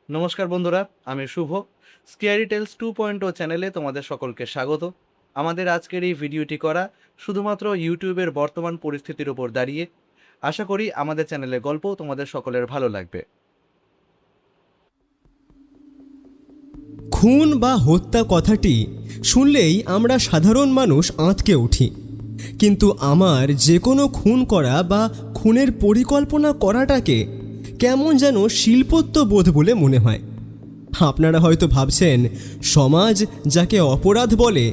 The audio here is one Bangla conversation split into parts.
নমস্কার বন্ধুরা, আমি শুভ। স্কেয়ারি টেলস 2.0 চ্যানেলে তোমাদের সকলকে স্বাগত। আমাদের আজকের এই ভিডিওটি করা শুধুমাত্র ইউটিউবের বর্তমান পরিস্থিতির উপর দাঁড়িয়ে। আশা করি আমাদের চ্যানেলের গল্প তোমাদের সকলের ভালো লাগবে। খুন বা হত্যা কথাটি শুনলেই আমরা সাধারণ মানুষ আঁতকে উঠি, কিন্তু আমার যে কোনো খুন করা বা খুনের পরিকল্পনা করাটাকে কেমন যেন শিল্পোত্তবোধ বলে মনে হয়। আপনারা হয়তো ভাবছেন, সমাজ যাকে অপরাধ বলে,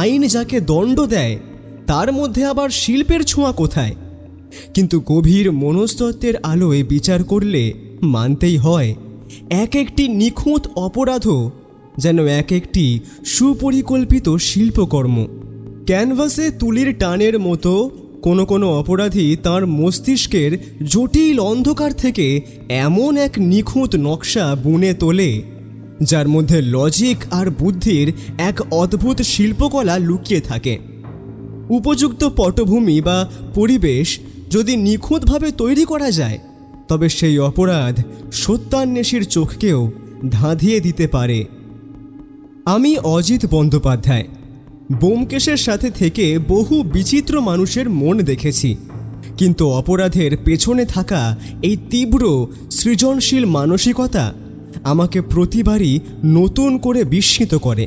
আইন যাকে দণ্ড দেয়, তার মধ্যে আবার শিল্পের ছোঁয়া কোথায়? কিন্তু গভীর মনস্তত্ত্বের আলোয় বিচার করলে মানতেই হয়, এক একটি নিখুঁত অপরাধও যেন এক একটি সুপরিকল্পিত শিল্পকর্ম। ক্যানভাসে তুলির টানের মতো কোনো কোনো অপরাধী তার মস্তিষ্কের জটিল অন্ধকার থেকে এমন এক নিখুঁত নকশা বুনে তোলে, যার মধ্যে লজিক আর বুদ্ধির এক অদ্ভুত শিল্পকলা লুকিয়ে থাকে। উপযুক্ত পটভূমি বা পরিবেশ যদি নিখুঁতভাবে তৈরি করা যায়, তবে সেই অপরাধ সত্যান্বেষীর চোখকেও ধাঁধিয়ে দিতে পারে। আমি অজিত বন্দ্যোপাধ্যায়। ব্যোমকেশের সাথে থেকে বহু বিচিত্র মানুষের মন দেখেছি, কিন্তু অপরাধের পেছনে থাকা এই তীব্র সৃজনশীল মানসিকতা আমাকে প্রতিবারই নতুন করে বিস্মিত করে।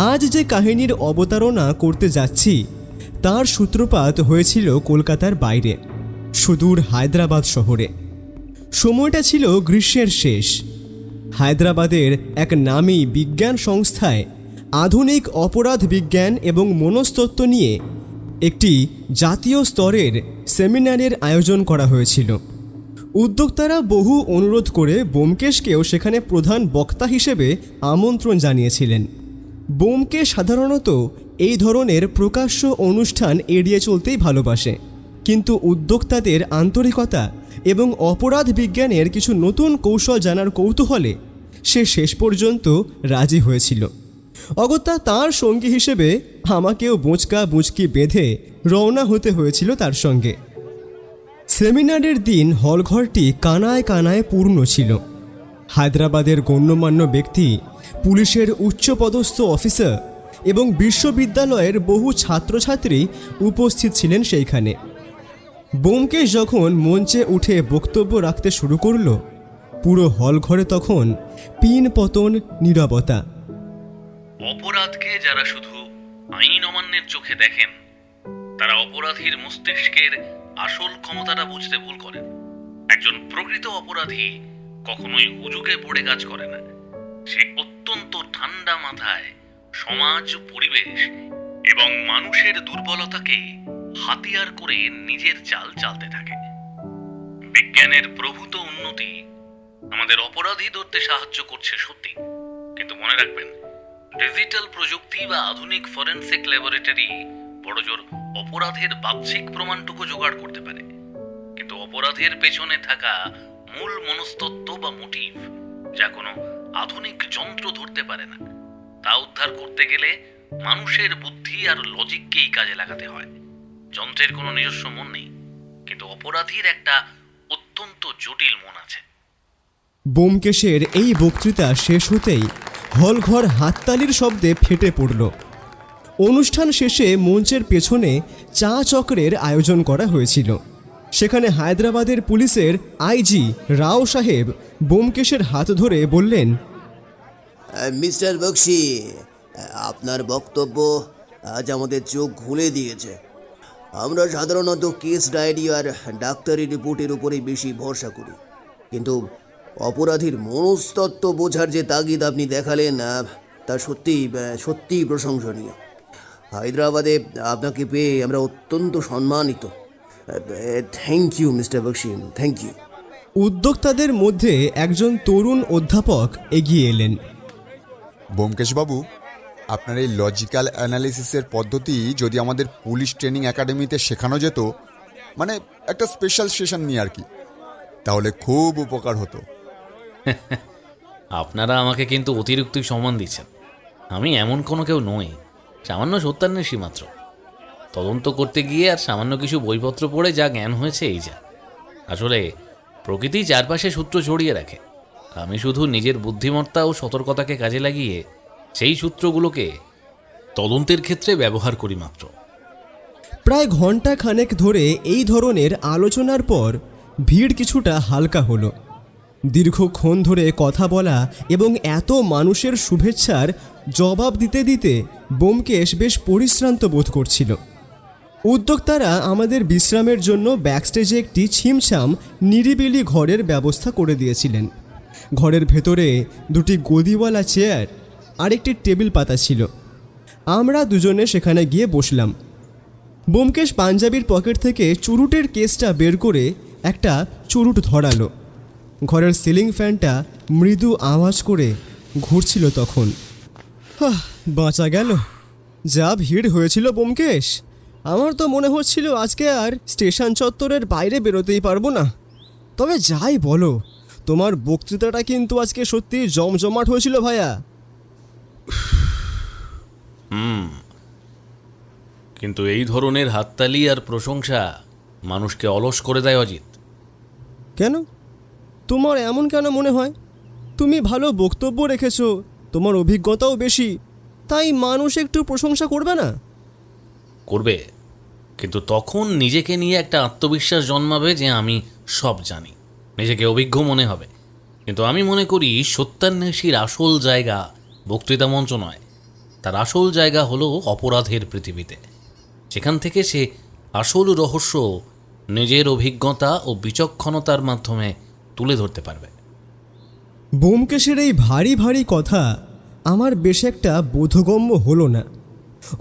আজ যে কাহিনীর অবতারণা করতে যাচ্ছি, তার সূত্রপাত হয়েছিল কলকাতার বাইরে, সুদূর হায়দ্রাবাদ শহরে। সময়টা ছিল গ্রীষ্মের শেষ। হায়দ্রাবাদের এক নামী বিজ্ঞান সংস্থায় আধুনিক অপরাধ বিজ্ঞান এবং মনস্তত্ত্ব নিয়ে একটি জাতীয় স্তরের সেমিনারের আয়োজন করা হয়েছিল। উদ্যোক্তারা বহু অনুরোধ করে ব্যোমকেশকেও সেখানে প্রধান বক্তা হিসেবে আমন্ত্রণ জানিয়েছিলেন। ব্যোমকেশ সাধারণত এই ধরনের প্রকাশ্য অনুষ্ঠান এড়িয়ে চলতেই ভালোবাসে, কিন্তু উদ্যোক্তাদের আন্তরিকতা এবং অপরাধ বিজ্ঞানের কিছু নতুন কৌশল জানার কৌতূহলে সে শেষ পর্যন্ত রাজি হয়েছিল। অগত্যা তার সঙ্গী হিসেবে আমাকেও বোঁচকা বুঁচকি বেঁধে রওনা হতে হয়েছিল তার সঙ্গে। সেমিনারের দিন হলঘরটি কানায় কানায় পূর্ণ ছিল। হায়দ্রাবাদের গণ্যমান্য ব্যক্তি, পুলিশের উচ্চপদস্থ অফিসার এবং বিশ্ববিদ্যালয়ের বহু ছাত্রছাত্রী উপস্থিত ছিলেন সেইখানে। ব্যোমকেশ যখন মঞ্চে উঠে বক্তব্য রাখতে শুরু করল, পুরো হলঘরে তখন পিন পতন নীরবতা। অপরাধকে যারা শুধু আইন অমান্যের চোখে দেখেন, তারা অপরাধীর মস্তিষ্কের আসল ক্ষমতাটা বুঝতে ভুল করেন। একজন প্রকৃত অপরাধী কখনোই হুজুগে পড়ে কাজ করে না। সে অত্যন্ত ঠান্ডা মাথায় সমাজ, পরিবেশ এবং মানুষের দুর্বলতাকে হাতিয়ার করে নিজের চাল চালতে থাকে। বিজ্ঞানের প্রভূত উন্নতি আমাদের অপরাধী ধরতে সাহায্য করছে সত্যি, কিন্তু মনে রাখবেন, ডিজিটাল প্রযুক্তি বা আধুনিক ফরেনসিক ল্যাবরেটরি বড়জোর অপরাধের বাহ্যিক প্রমাণটুকু জোগাড় করতে পারে, কিন্তু অপরাধের পেছনে থাকা মূল মনস্তত্ত্ব বা মোটিভ, যা কোনো আধুনিক যন্ত্র ধরতে পারে না, তা উদ্ধার করতে গেলে মানুষের বুদ্ধি আর লজিককেই কাজে লাগাতে হয়। যন্ত্রের কোনো নিজস্ব মন নেই, কিন্তু অপরাধীর একটা অত্যন্ত জটিল মন আছে। ব্যোমকেশের এই বক্তৃতা শেষ হতেই হলঘর হাততালির শব্দে ফেটে পড়ল। অনুষ্ঠান শেষে মঞ্চের পেছনে চা চক্রের আয়োজন করা হয়েছিল। সেখানে হায়দ্রাবাদের পুলিশের আইজি রাও সাহেব ব্যোমকেশের হাত ধরে বললেন, মিস্টার বক্সি, আপনার বক্তব্য আজ আমাদের চোখ খুলে দিয়েছে। আমরা সাধারণত কেস ডায়েরি আর ডাক্তারি রিপোর্টের উপরেই বেশি ভরসা করি, কিন্তু অপরাধীর মনস্তত্ত্ব বোঝার যে তাগিদ আপনি দেখালেন, তা সত্যিই প্রশংসনীয়। হায়দ্রাবাদে আপনাকে পেয়ে আমরা অত্যন্ত সম্মানিত। Thank you mister Bakshi, thank you. উদ্যোক্তাদের মধ্যে একজন তরুণ অধ্যাপক এগিয়ে এলেন। ব্যোমকেশবাবু, আপনার এই লজিক্যাল অ্যানালিসিসের পদ্ধতি যদি আমাদের পুলিশ ট্রেনিং একাডেমিতে শেখানো যেত, মানে একটা স্পেশাল সেশন নিয়ে আর কি, তাহলে খুব উপকার হতো। আপনারা আমাকে কিন্তু অতিরিক্তই সম্মান দিচ্ছেন। আমি এমন কোনো কেউ নই, সামান্য সত্যান্বেষী মাত্র। তদন্ত করতে গিয়ে আর সামান্য কিছু বইপত্র পড়ে যা জ্ঞান হয়েছে এই যা। আসলে প্রকৃতি চারপাশে সূত্র ছড়িয়ে রাখে, আমি শুধু নিজের বুদ্ধিমত্তা ও সতর্কতাকে কাজে লাগিয়ে সেই সূত্রগুলোকে তদন্তের ক্ষেত্রে ব্যবহার করি মাত্র। প্রায় ঘন্টা খানেক ধরে এই ধরনের আলোচনার পর ভিড় কিছুটা হালকা হলো। দীর্ঘক্ষণ ধরে কথা বলা এবং এত মানুষের শুভেচ্ছার জবাব দিতে দিতে ব্যোমকেশ বেশ পরিশ্রান্ত বোধ করছিল। উদ্যোক্তারা আমাদের বিশ্রামের জন্য ব্যাকস্টেজে একটি ছিমছাম নিরিবিলি ঘরের ব্যবস্থা করে দিয়েছিলেন। ঘরের ভেতরে দুটি গদিওয়ালা চেয়ার আর একটি টেবিল পাতা ছিল। আমরা দুজনে সেখানে গিয়ে বসলাম। ব্যোমকেশ পাঞ্জাবির পকেট থেকে চুরুটের কেসটা বের করে একটা চুরুট ধরালো। ঘরের সিলিং ফ্যানটা মৃদু আওয়াজ করে ঘুরছিল তখন। বাঁচা গেল। যা ভিড় হয়েছিল ব্যোমকেশ, আমার তো মনে হচ্ছিল আজকে আর স্টেশন চত্বরের বাইরে বেরোতেই পারবো না। তবে যাই বলো, তোমার বক্তৃতাটা কিন্তু আজকে সত্যি জমজমাট হয়েছিল ভাইয়া। কিন্তু এই ধরনের হাততালি আর প্রশংসা মানুষকে অলস করে দেয় অজিত। কেন? তোমার এমন কেন মনে হয়? তুমি ভালো বক্তব্য রেখেছো, তোমার অভিজ্ঞতাও বেশি, তাই মানুষ একটু প্রশংসা করবে না? করবে, কিন্তু তখন নিজেকে নিয়ে একটা আত্মবিশ্বাস জন্মাবে যে আমি সব জানি, নিজেকে অভিজ্ঞ মনে হবে। কিন্তু আমি মনে করি সত্যান্বেষীর আসল জায়গা বক্তৃতা মঞ্চ নয়, তার আসল জায়গা হলো অপরাধের পৃথিবীতে। সেখান থেকে সে আসল রহস্য নিজের অভিজ্ঞতা ও বিচক্ষণতার মাধ্যমে তুলে ধরতে পারবে। ব্যোমকেশের এই ভারী ভারী কথা আমার বেশ একটা বোধগম্য হলো না।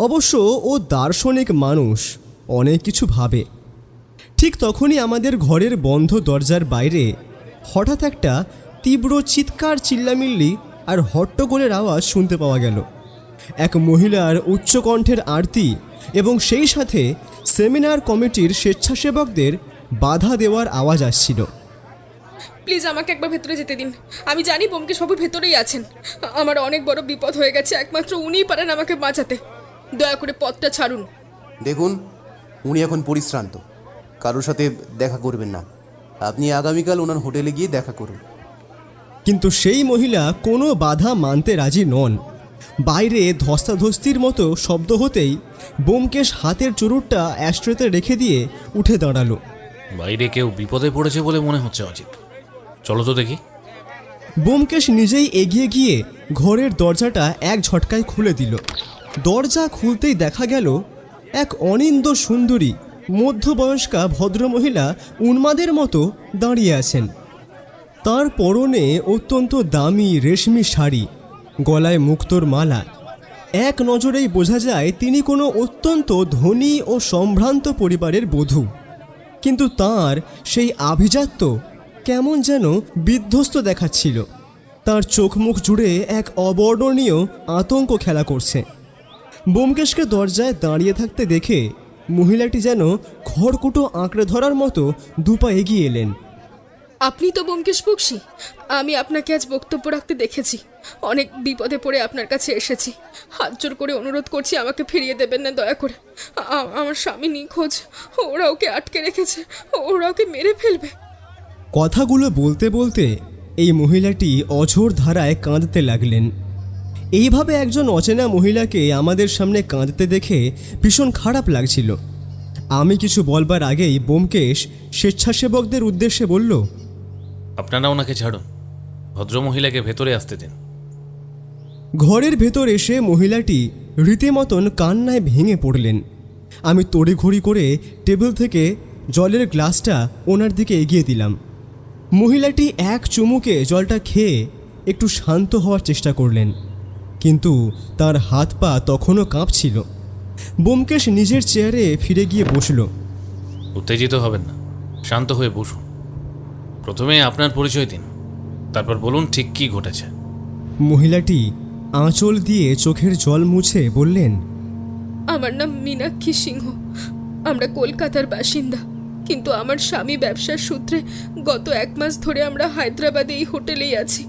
অবশ্য ও দার্শনিক মানুষ, অনেক কিছু ভাবে। ঠিক তখনই আমাদের ঘরের বন্ধ দরজার বাইরে হঠাৎ একটা তীব্র চিৎকার, চিল্লামিল্লি আর হট্টগোলের আওয়াজ শুনতে পাওয়া গেল। এক মহিলার উচ্চকণ্ঠের আরতি এবং সেই সাথে সেমিনার কমিটির স্বেচ্ছাসেবকদের বাধা দেওয়ার আওয়াজ আসছিল। প্লিজ আমাকে একবার ভেতরে যেতে দিন। আমি জানি ব্যোমকেশবাবু ভেতরেই আছেন। আমার অনেক বড় বিপদ হয়ে গেছে, একমাত্র উনিই পারেন আমাকে বাঁচাতে। দয়া করে পথটা ছাড়ুন। দেখুন, উনি এখন পরিশ্রান্ত, কারোর সাথে দেখা করবেন না। আপনি আগামীকাল ওনার হোটেলে গিয়ে দেখা করুন। কিন্তু সেই মহিলা কোনো বাধা মানতে রাজি নন। বাইরে ধস্তাধস্তির মতো শব্দ হতেই ব্যোমকেশ হাতের চুরুটটা অ্যাস্ট্রেতে রেখে দিয়ে উঠে দাঁড়ালো। বাইরে কেউ বিপদে পড়েছে বলে মনে হচ্ছে অজিত, চলো তো দেখি। ব্যোমকেশ নিজেই এগিয়ে গিয়ে ঘরের দরজাটা এক ঝটকায় খুলে দিল। দরজা খুলতেই দেখা গেল এক অনিন্দ সুন্দরী মধ্যবয়স্কা ভদ্রমহিলা উন্মাদের মতো দাঁড়িয়ে আছেন। তার পরনে অত্যন্ত দামি রেশমি শাড়ি, গলায় মুক্তোর মালা। এক নজরেই বোঝা যায় তিনি কোনো অত্যন্ত ধনী ও সম্ভ্রান্ত পরিবারের বধূ। কিন্তু তার সেই আভিজাত্য কেমন যেন বিধ্বস্ত দেখাচ্ছিল। তার চোখ মুখ জুড়ে এক অবর্ণনীয় আতঙ্ক খেলা করছে। ব্যোমকেশকে দরজায় দাঁড়িয়ে থাকতে দেখে মহিলাটি যেন খড়কুটো আঁকড়ে ধরার মতো দুপা এগিয়ে এলেন। আপনি তো ব্যোমকেশ বক্সী। আমি আপনাকে আজ বক্তব্য রাখতে দেখেছি। অনেক বিপদে পড়ে আপনার কাছে এসেছি। হাত জোর করে অনুরোধ করছি, আমাকে ফিরিয়ে দেবেন না দয়া করে। আমার স্বামী নিখোঁজ, ওরা ওকে আটকে রেখেছে, ওরা ওকে মেরে ফেলবে। কথাগুলো বলতে বলতে এই মহিলাটি অঝোর ধারায় কাঁদতে লাগলেন। এইভাবে একজন অচেনা মহিলাকে আমাদের সামনে কাঁদতে দেখে ভীষণ খারাপ লাগছিল। আমি কিছু বলবার আগেই ব্যোমকেশ স্বেচ্ছাসেবকদের উদ্দেশ্যে বলল, আপনারা ওনাকে ছাড়ুন, ভদ্রমহিলাকে ভেতরে আসতে দিন। ঘরের ভেতর এসে মহিলাটি রীতিমতন কান্নায় ভেঙে পড়লেন। আমি তড়িঘড়ি করে টেবিল থেকে জলের গ্লাসটা ওনার দিকে এগিয়ে দিলাম। মহিলাটি এক চুমুকে জলটা খেয়ে একটু শান্ত হওয়ার চেষ্টা করলেন, কিন্তু তার হাত পা তখনও কাঁপছিল। ব্যোমকেশ নিজের চেয়ারে ফিরে গিয়ে বসল। উত্তেজিত হবেন না, শান্ত হয়ে বসুন। প্রথমে আপনার পরিচয় দিন, তারপর বলুন ঠিক কী ঘটেছে। মহিলাটি আঁচল দিয়ে চোখের জল মুছে বললেন, আমার নাম মীনাক্ষী সিংহ। আমরা কলকাতার বাসিন্দা, কিন্তু আমার স্বামী ব্যবসার সূত্রে গত 1 মাস ধরে আমরা হায়দ্রাবাদে এই হোটেলেই আছি।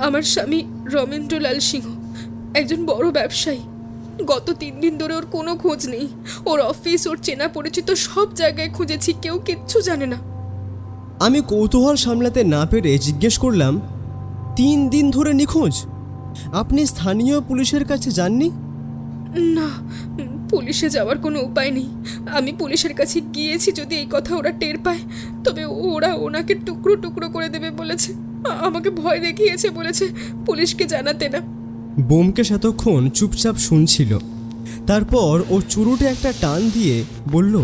আমার স্বামী রমেন্দ্রলাল সিংহ একজন বড় ব্যবসায়ী। গত 3 দিন ধরে ওর কোনো খোঁজ নেই। ওর অফিস, ওর চেনা পরিচিত সব জায়গায় খুঁজেছি, কেউ কিচ্ছু জানে না। আমি কৌতূহল সামলাতে না পেরে জিজ্ঞেস করলাম, 3 দিন ধরে নিখোঁজ। আপনি স্থানীয় পুলিশের কাছে যাননি? না, পুলিশে যাওয়ার কোনো উপায় নেই। আমি পুলিশের কাছে গিয়েছি, যদি এই কথা ওরা টের পায় তবে ওরা ওনাকে টুকরো টুকরো করে দেবে বলেছে। আমাকে ভয় দেখিয়েছে, বলেছে পুলিশকে জানাতে না। ব্যোমকেশ এতক্ষণ চুপচাপ শুনছিল। তারপর ও চুরুটে একটা টান দিয়ে বলল,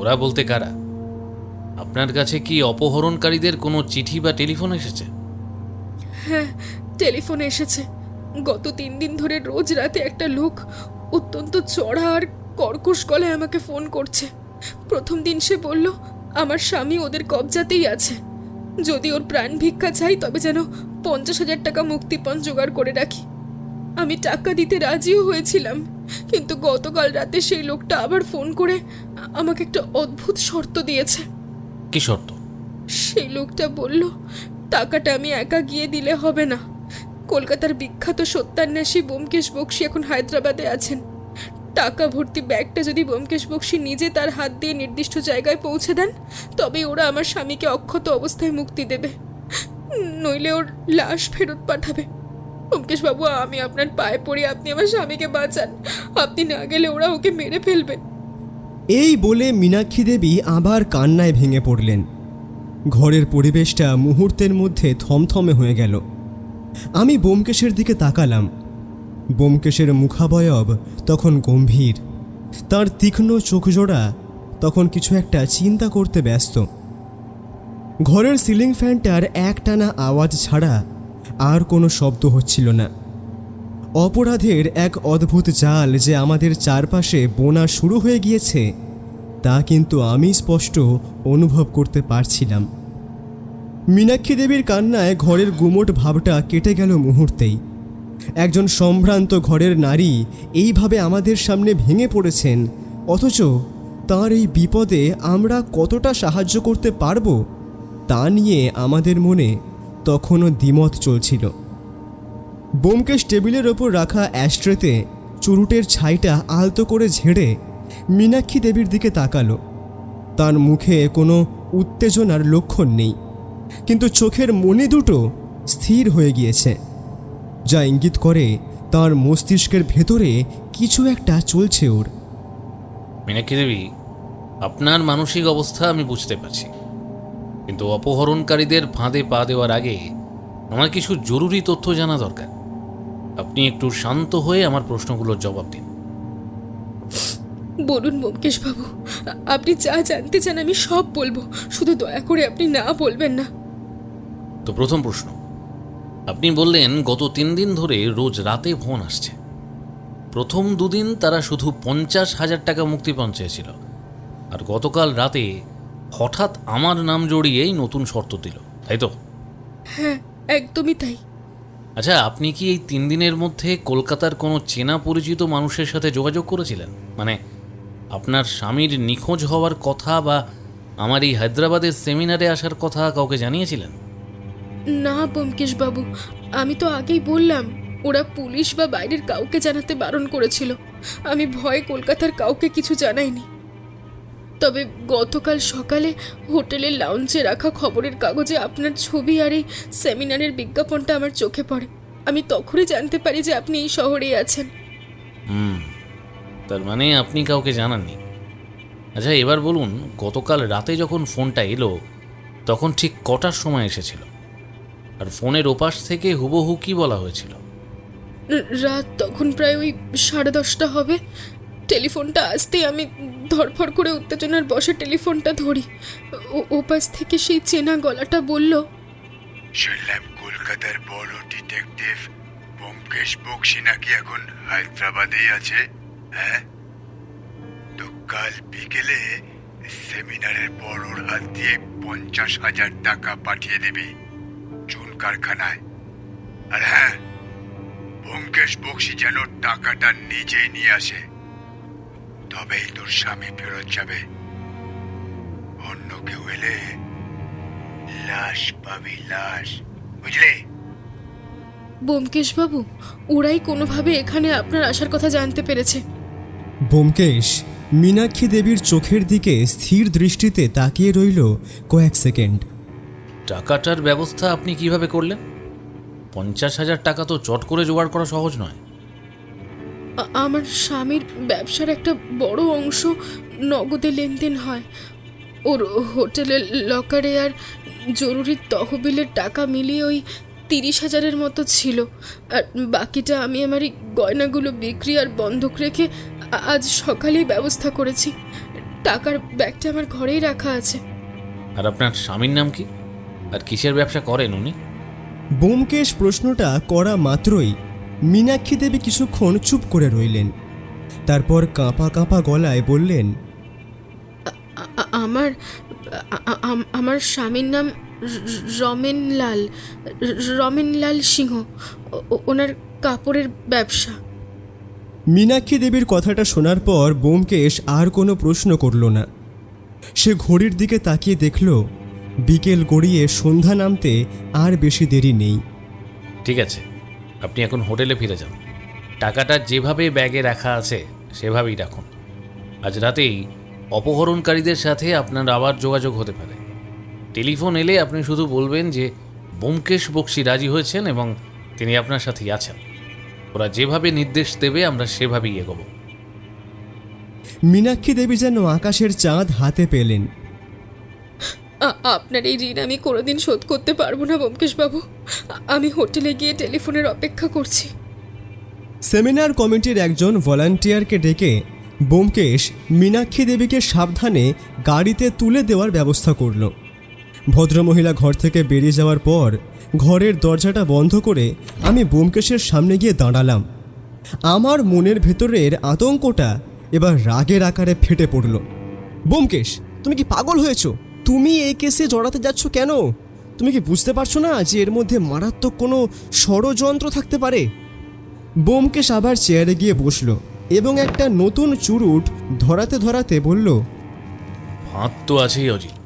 ওরা বলতে কারা? আপনার কাছে কি অপহরণকারীদের কোনো চিঠি বা টেলিফোন এসেছে? হ্যাঁ, টেলিফোনে এসেছে। গত 3 দিন ধরে রোজ রাতে একটা লোক অত্যন্ত চড়া আর কর্কশ গলায় আমাকে ফোন করছে। প্রথম দিন সে বলল আমার স্বামী ওদের কবজাতেই আছে, যদি ওর প্রাণ ভিক্ষা চাই তবে যেন 50,000 টাকা মুক্তিপণ জোগাড় করে রাখি। আমি টাকা দিতে রাজিও হয়েছিলাম, কিন্তু গতকাল রাতে সেই লোকটা আবার ফোন করে আমাকে একটা অদ্ভুত শর্ত দিয়েছে। কি শর্ত? সেই লোকটা বলল টাকাটা আমি একা গিয়ে দিলে হবে না। কলকাতার বিখ্যাত সত্যান্বেষী ব্যোমকেশ বক্সী এখন হায়দ্রাবাদে আছেন। টাকা ভর্তি ব্যাগটা যদি ব্যোমকেশ বক্সী নিজে তার হাত দিয়ে নির্দিষ্ট জায়গায় পৌঁছে দেন তবে ওরা আমার স্বামীকে অক্ষত অবস্থায় মুক্তি দেবে, নইলে ওর লাশ ফেরত পাঠাবে। ব্যোমকেশ বাবু, আমি আপনার পায়ে পড়ি, আপনি আমার স্বামীকে বাঁচান। আপনি না গেলে ওরা ওকে মেরে ফেলবে। এই বলে মীনাক্ষী দেবী আবার কান্নায় ভেঙে পড়লেন। ঘরের পরিবেশটা মুহূর্তের মধ্যে থমথমে হয়ে গেল। আমি ব্যোমকেশের দিকে তাকালাম। ব্যোমকেশের মুখাবয়ব তখন গম্ভীর, তার তীক্ষ্ণ চোখজোড়া তখন কিছু একটা চিন্তা করতে ব্যস্ত। ঘরের সিলিং ফ্যানটার একটানা আওয়াজ ছাড়া আর কোনো শব্দ হচ্ছিল না। অপরাধের এক অদ্ভুত জাল যে আমাদের চারপাশে বোনা শুরু হয়ে গিয়েছে তা কিন্তু আমি স্পষ্ট অনুভব করতে পারছিলাম। মীনাক্ষী দেবীর কান্নায় ঘরের গুমোট ভাবটা কেটে গেল মুহূর্তেই। একজন সম্ভ্রান্ত ঘরের নারী এইভাবে আমাদের সামনে ভেঙে পড়েছেন, অথচ তার এই বিপদে আমরা কতটা সাহায্য করতে পারবো তা নিয়ে আমাদের মনে তখনও দ্বিমত চলছিল। ব্যোমকেশ টেবিলের ওপর রাখা অ্যাশট্রেতে চুরুটের ছাইটা আলতো করে ঝেড়ে মীনাক্ষী দেবীর দিকে তাকালো। তার মুখে কোনো উত্তেজনার লক্ষণ নেই, কিন্তু চোখের মণি দুটো স্থির হয়ে গিয়েছে, যা ইঙ্গিত করে তার মস্তিষ্কের ভেতরে কিছু একটা চলছে ওর। মীনাক্ষী দেবী, আপনার মানসিক অবস্থা আমি বুঝতে পারছি, কিন্তু অপহরণকারীদের ফাঁদে পা দেওয়ার আগে আমার কিছু জরুরি তথ্য জানা দরকার। আপনি একটু শান্ত হয়ে আমার প্রশ্নগুলোর জবাব দিন। বলুন ব্যোমকেশ বাবু, আপনি যা জানতে চান আমি সব বলবো, শুধু দয়া করে আপনি না বলবেন না। তো প্রথম প্রশ্ন, আপনি বললেন গত 3 দিন ধরে রোজ রাতে ফোন আসছে। প্রথম 2 দিন তারা শুধু 50,000 টাকা মুক্তিপণ চেয়েছিল, আর গতকাল রাতে হঠাৎ আমার নাম জড়িয়েই নতুন শর্ত দিল, তাই তো? হ্যাঁ, একদমই তাই। আচ্ছা, আপনি কি এই 3 দিনের মধ্যে কলকাতার কোনো চেনা পরিচিত মানুষের সাথে যোগাযোগ করেছিলেন? মানে আপনার স্বামীর নিখোঁজ হওয়ার কথা বা আমার এই হায়দ্রাবাদের সেমিনারে আসার কথা কাউকে জানিয়েছিলেন? না ব্যোমকেশ বাবু, আমি তো আগেই বললাম ওরা পুলিশ বা বাইরের কাউকে জানাতে বারণ করেছিল। আমি ভয়ে কলকাতার কাউকে কিছু জানাইনি। তবে গতকাল সকালে হোটেলের লাউঞ্জে রাখা খবরের কাগজে আপনার ছবি আর এই সেমিনারের বিজ্ঞাপনটা আমার চোখে পড়ে। আমি তখনই জানতে পারি যে আপনি এই শহরেই আছেন। তার মানে আপনি কাউকে জানাননি। আচ্ছা, এবার বলুন, গতকাল রাতে যখন ফোনটা এলো তখন ঠিক কটার সময় এসেছিল, আর ফোনের ওপাশ থেকে হুবহু কি বলা হয়েছিল? রাত তখন প্রায় ওই 10:30 হবে। টেলিফোনটা আসতেই আমি ধরফর করে উত্তেজনার বসে টেলিফোনটা ধরি। ওপাশ থেকে সেই চেনা গলাটা বলল, শুনলাম কলকাতার বড় ডিটেকটিভ ব্যোমকেশ বক্সী নাকি এখন হায়দ্রাবাদেই আছে। হ্যাঁ, তো কাল বিকেলে সেমিনারের বড়োর হাত দিয়ে 50,000 টাকা পাঠিয়ে দিবি চুন কারখানায়। আর হ্যাঁ, ব্যোমকেশ বক্সী যেন টাকাটা নিজেই নিয়ে আসে, তবেই তোর স্বামী ফেরত যাবে। অন্য কেউ এলে লাশ পাবি, লাশ, বুঝলি? ব্যোমকেশ বাবু, ওরাই কোনোভাবে এখানে আপনার আসার কথা জানতে পেরেছে। ব্যোমকেশ মীনাক্ষী দেবীর চোখের দিকে স্থির দৃষ্টিতে তাকিয়ে রইল কয়েক সেকেন্ড। টাকাটার ব্যবস্থা আপনি কিভাবে করলেন? 50,000 টাকা তো চট করে জোগাড় করা সহজ নয়। আমার স্বামীর ব্যবসার একটা বড় অংশ নগদে লেনদেন হয়। ওর হোটেলের লকারে আর জরুরি তহবিলের টাকা মিলিয়ে ওই 30,000-এর মতো ছিল। আর বাকিটা আমি আমার এই গয়নাগুলো বিক্রি আর বন্ধক রেখে আজ সকালেই ব্যবস্থা করেছি। টাকার ব্যাগটা আমার ঘরেই রাখা আছে। আর আপনার স্বামীর নাম কি, আর কিসের ব্যবসা করেন উনি? ব্যোমকেশ প্রশ্নটা করা মাত্রই মীনাক্ষী দেবী কিছুক্ষণ চুপ করে রইলেন। তারপর কাঁপা কাঁপা গলায় বললেন, আমার আমার স্বামীর নাম রমেনলাল সিংহ। ওনার কাপড়ের ব্যবসা। মীনাক্ষী দেবীর কথাটা শোনার পর ব্যোমকেশ আর কোনো প্রশ্ন করল না। সে ঘড়ির দিকে তাকিয়ে দেখল বিকেল গড়িয়ে সন্ধ্যা নামতে আর বেশি দেরি নেই। ঠিক আছে, আপনি এখন হোটেলে ফিরে যান। টাকাটা যেভাবে ব্যাগে রাখা আছে সেভাবেই রাখুন। আজ রাতেই অপহরণকারীদের সাথে আপনার আবার যোগাযোগ হতে পারে। টেলিফোন এলে আপনি শুধু বলবেন যে ব্যোমকেশ বক্সী রাজি হয়েছেন এবং তিনি আপনার সাথেই আছেন। ওরা যেভাবে নির্দেশ দেবে আমরা সেভাবেই এগোবো। মীনাক্ষী দেবী যেন আকাশের চাঁদ হাতে পেলেন। আপনার এই ঋণ আমি কোনোদিন শোধ করতে পারবো না ব্যোমকেশবাবু। আমি হোটেলে গিয়ে টেলিফোনের অপেক্ষা করছি। সেমিনার কমিটির একজন ভলান্টিয়ারকে ডেকে ব্যোমকেশ মীনাক্ষী দেবীকে সাবধানে গাড়িতে তুলে দেওয়ার ব্যবস্থা করল। ভদ্রমহিলা ঘর থেকে বেরিয়ে যাওয়ার পর ঘরের দরজাটা বন্ধ করে আমি ব্যোমকেশের সামনে গিয়ে দাঁড়ালাম। আমার মনের ভেতরের আতঙ্কটা এবার রাগের আকারে ফেটে পড়ল। ব্যোমকেশ, তুমি কি পাগল হয়েছো? তুমি এই কেসে জড়াতে যাচ্ছ কেন? তুমি কি বুঝতে পারছো না যে এর মধ্যে মারাত্মক কোনো ষড়যন্ত্র থাকতে পারে? ব্যোমকেশ আবার চেয়ারে গিয়ে বসল এবং একটা নতুন চুরুট ধরাতে ধরাতে বলল, ফাঁদ তো আছেই অজিত,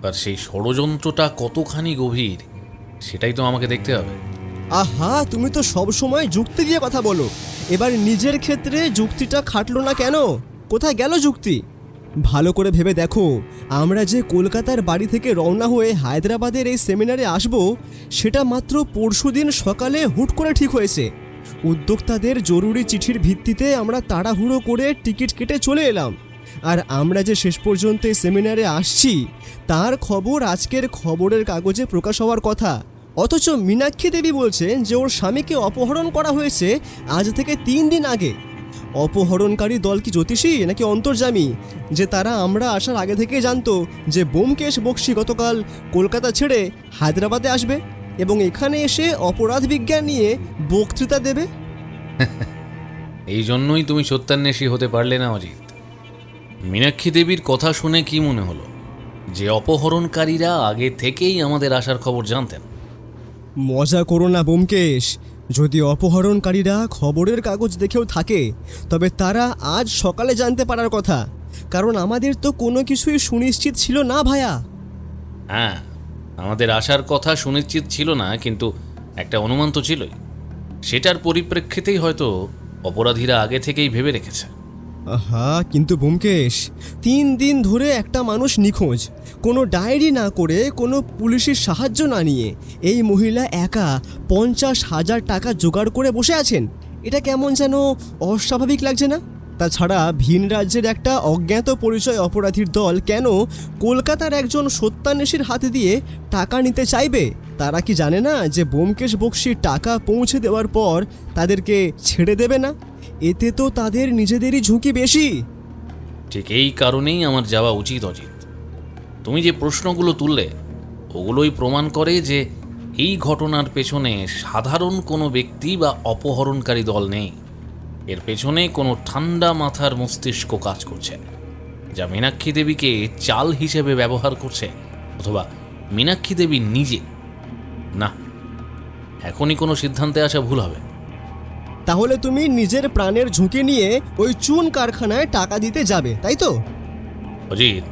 আর সেই ষড়যন্ত্রটা কতখানি গভীর সেটাই তো আমাকে দেখতে হবে। আহা, তুমি তো সব সময় যুক্তি দিয়ে কথা বলো। এবার নিজের ক্ষেত্রে যুক্তিটা খাটলো না কেন? কোথায় গেল যুক্তি? ভালো করে ভেবে দেখো, আমরা যে কলকাতার বাড়ি থেকে রওনা হয়ে হায়দ্রাবাদের এই সেমিনারে আসব, সেটা মাত্র পরশুদিন সকালে হুট করে ঠিক হয়েছে। উদ্যোক্তাদের জরুরি চিঠির ভিত্তিতে আমরা তাড়াহুড়ো করে টিকিট কেটে চলে এলাম। আর আমরা যে শেষ পর্যন্ত এই সেমিনারে আসছি তার খবর আজকের খবরের কাগজে প্রকাশ হওয়ার কথা। অথচ মীনাক্ষী দেবী বলছেন যে ওর স্বামীকে অপহরণ করা হয়েছে আজ থেকে 3 দিন আগে। অপহরণকারী দল কি জ্যোতিষী নাকি অন্তর্যামী, যে তারা আমরা আসার আগে থেকেই জানতো যে ব্যোমকেশ বক্সী গতকাল কলকাতা ছেড়ে হায়দ্রাবাদে আসবে এবং এখানে এসে অপরাধ বিজ্ঞান নিয়ে বক্তৃতা দেবে? এই জন্যই তুমি সত্যান্বেষী হতে পারলে না অজিত। মীনাক্ষী দেবীর কথা শুনে কি মনে হলো যে অপহরণকারীরা আগে থেকেই আমাদের আসার খবর জানতেন? মজা করো না ব্যোমকেশ। যদি অপহরণকারীরা খবরের কাগজ দেখেও থাকে তবে তারা আজ সকালে জানতে পারার কথা, কারণ আমাদের তো কোনো কিছুই সুনিশ্চিত ছিল না ভায়া। হ্যাঁ, আমাদের আসার কথা সুনিশ্চিত ছিল না, কিন্তু একটা অনুমান তো ছিলই। সেটার পরিপ্রেক্ষিতেই হয়তো অপরাধীরা আগে থেকেই ভেবে রেখেছে। আহা, কিন্তু ব্যোমকেশ, 3 দিন ধরে একটা মানুষ নিখোঁজ, কোনো ডায়েরি না করে, কোনো পুলিশের সাহায্য না নিয়ে এই মহিলা একা 50,000 টাকা জোগাড় করে বসে আছেন। এটা কেমন যেন অস্বাভাবিক লাগছে না? তাছাড়া ভিন রাজ্যের একটা অজ্ঞাত পরিচয় অপরাধীর দল কেন কলকাতার একজন সত্যান্বেষীর হাতে দিয়ে টাকা নিতে চাইবে? তারা কি জানে না যে ব্যোমকেশ বক্সীর টাকা পৌঁছে দেওয়ার পর তাদেরকে ছেড়ে দেবে না? এতে তো তাদের নিজেদেরই ঝুঁকি বেশি। ঠিক এই কারণেই আমার যাওয়া উচিত অজিত। তুমি যে প্রশ্নগুলো তুললে ওগুলোই প্রমাণ করে যে এই ঘটনার পেছনে সাধারণ কোনো ব্যক্তি বা অপহরণকারী দল নেই। এর পেছনে কোনো ঠান্ডা মাথার মস্তিষ্ক কাজ করছে, যা মীনাক্ষী দেবীকে চাল হিসেবে ব্যবহার করছে, অথবা মীনাক্ষী দেবী নিজে। না, এখনই কোনো সিদ্ধান্তে আসা ভুল হবে। তাহলে তুমি নিজের প্রাণের ঝুঁকি নিয়ে ওই চুন কারখানায় টাকা দিতে যাবে, তাই তো? অজিত,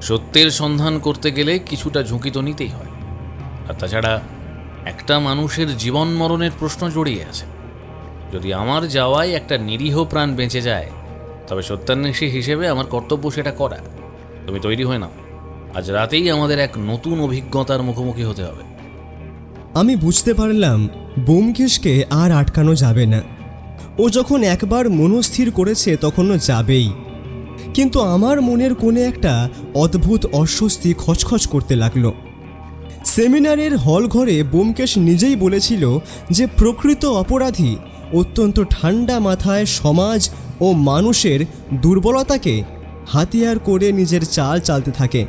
সত্যের সন্ধান করতে গেলে কিছুটা ঝুঁকি তো নিতেই হয়। আর তাছাড়া একটা মানুষের জীবন মরণের প্রশ্ন জড়িয়ে আছে। যদি আমার যাওয়ায় একটা নিরীহ প্রাণ বেঁচে যায় তবে সত্যান্বেষী হিসেবে আমার কর্তব্য সেটা করা। তুমি তৈরি হয়ে নাও, আজ রাতেই আমাদের এক নতুন অভিজ্ঞতার মুখোমুখি হতে হবে। আমি বুঝতে পারলাম ব্যোমকেশকে আর আটকানো যাবে না। ও যখন একবার মনস্থির করেছে তখনও যাবেই। কিন্তু আমার মনের কোণে একটা অদ্ভুত অস্বস্তি খচখচ করতে লাগলো। সেমিনারের হল ঘরে ব্যোমকেশ নিজেই বলেছিল যে প্রকৃত অপরাধী অত্যন্ত ঠান্ডা মাথায় সমাজ ও মানুষের দুর্বলতাকে হাতিয়ার করে নিজের চাল চালতে থাকে।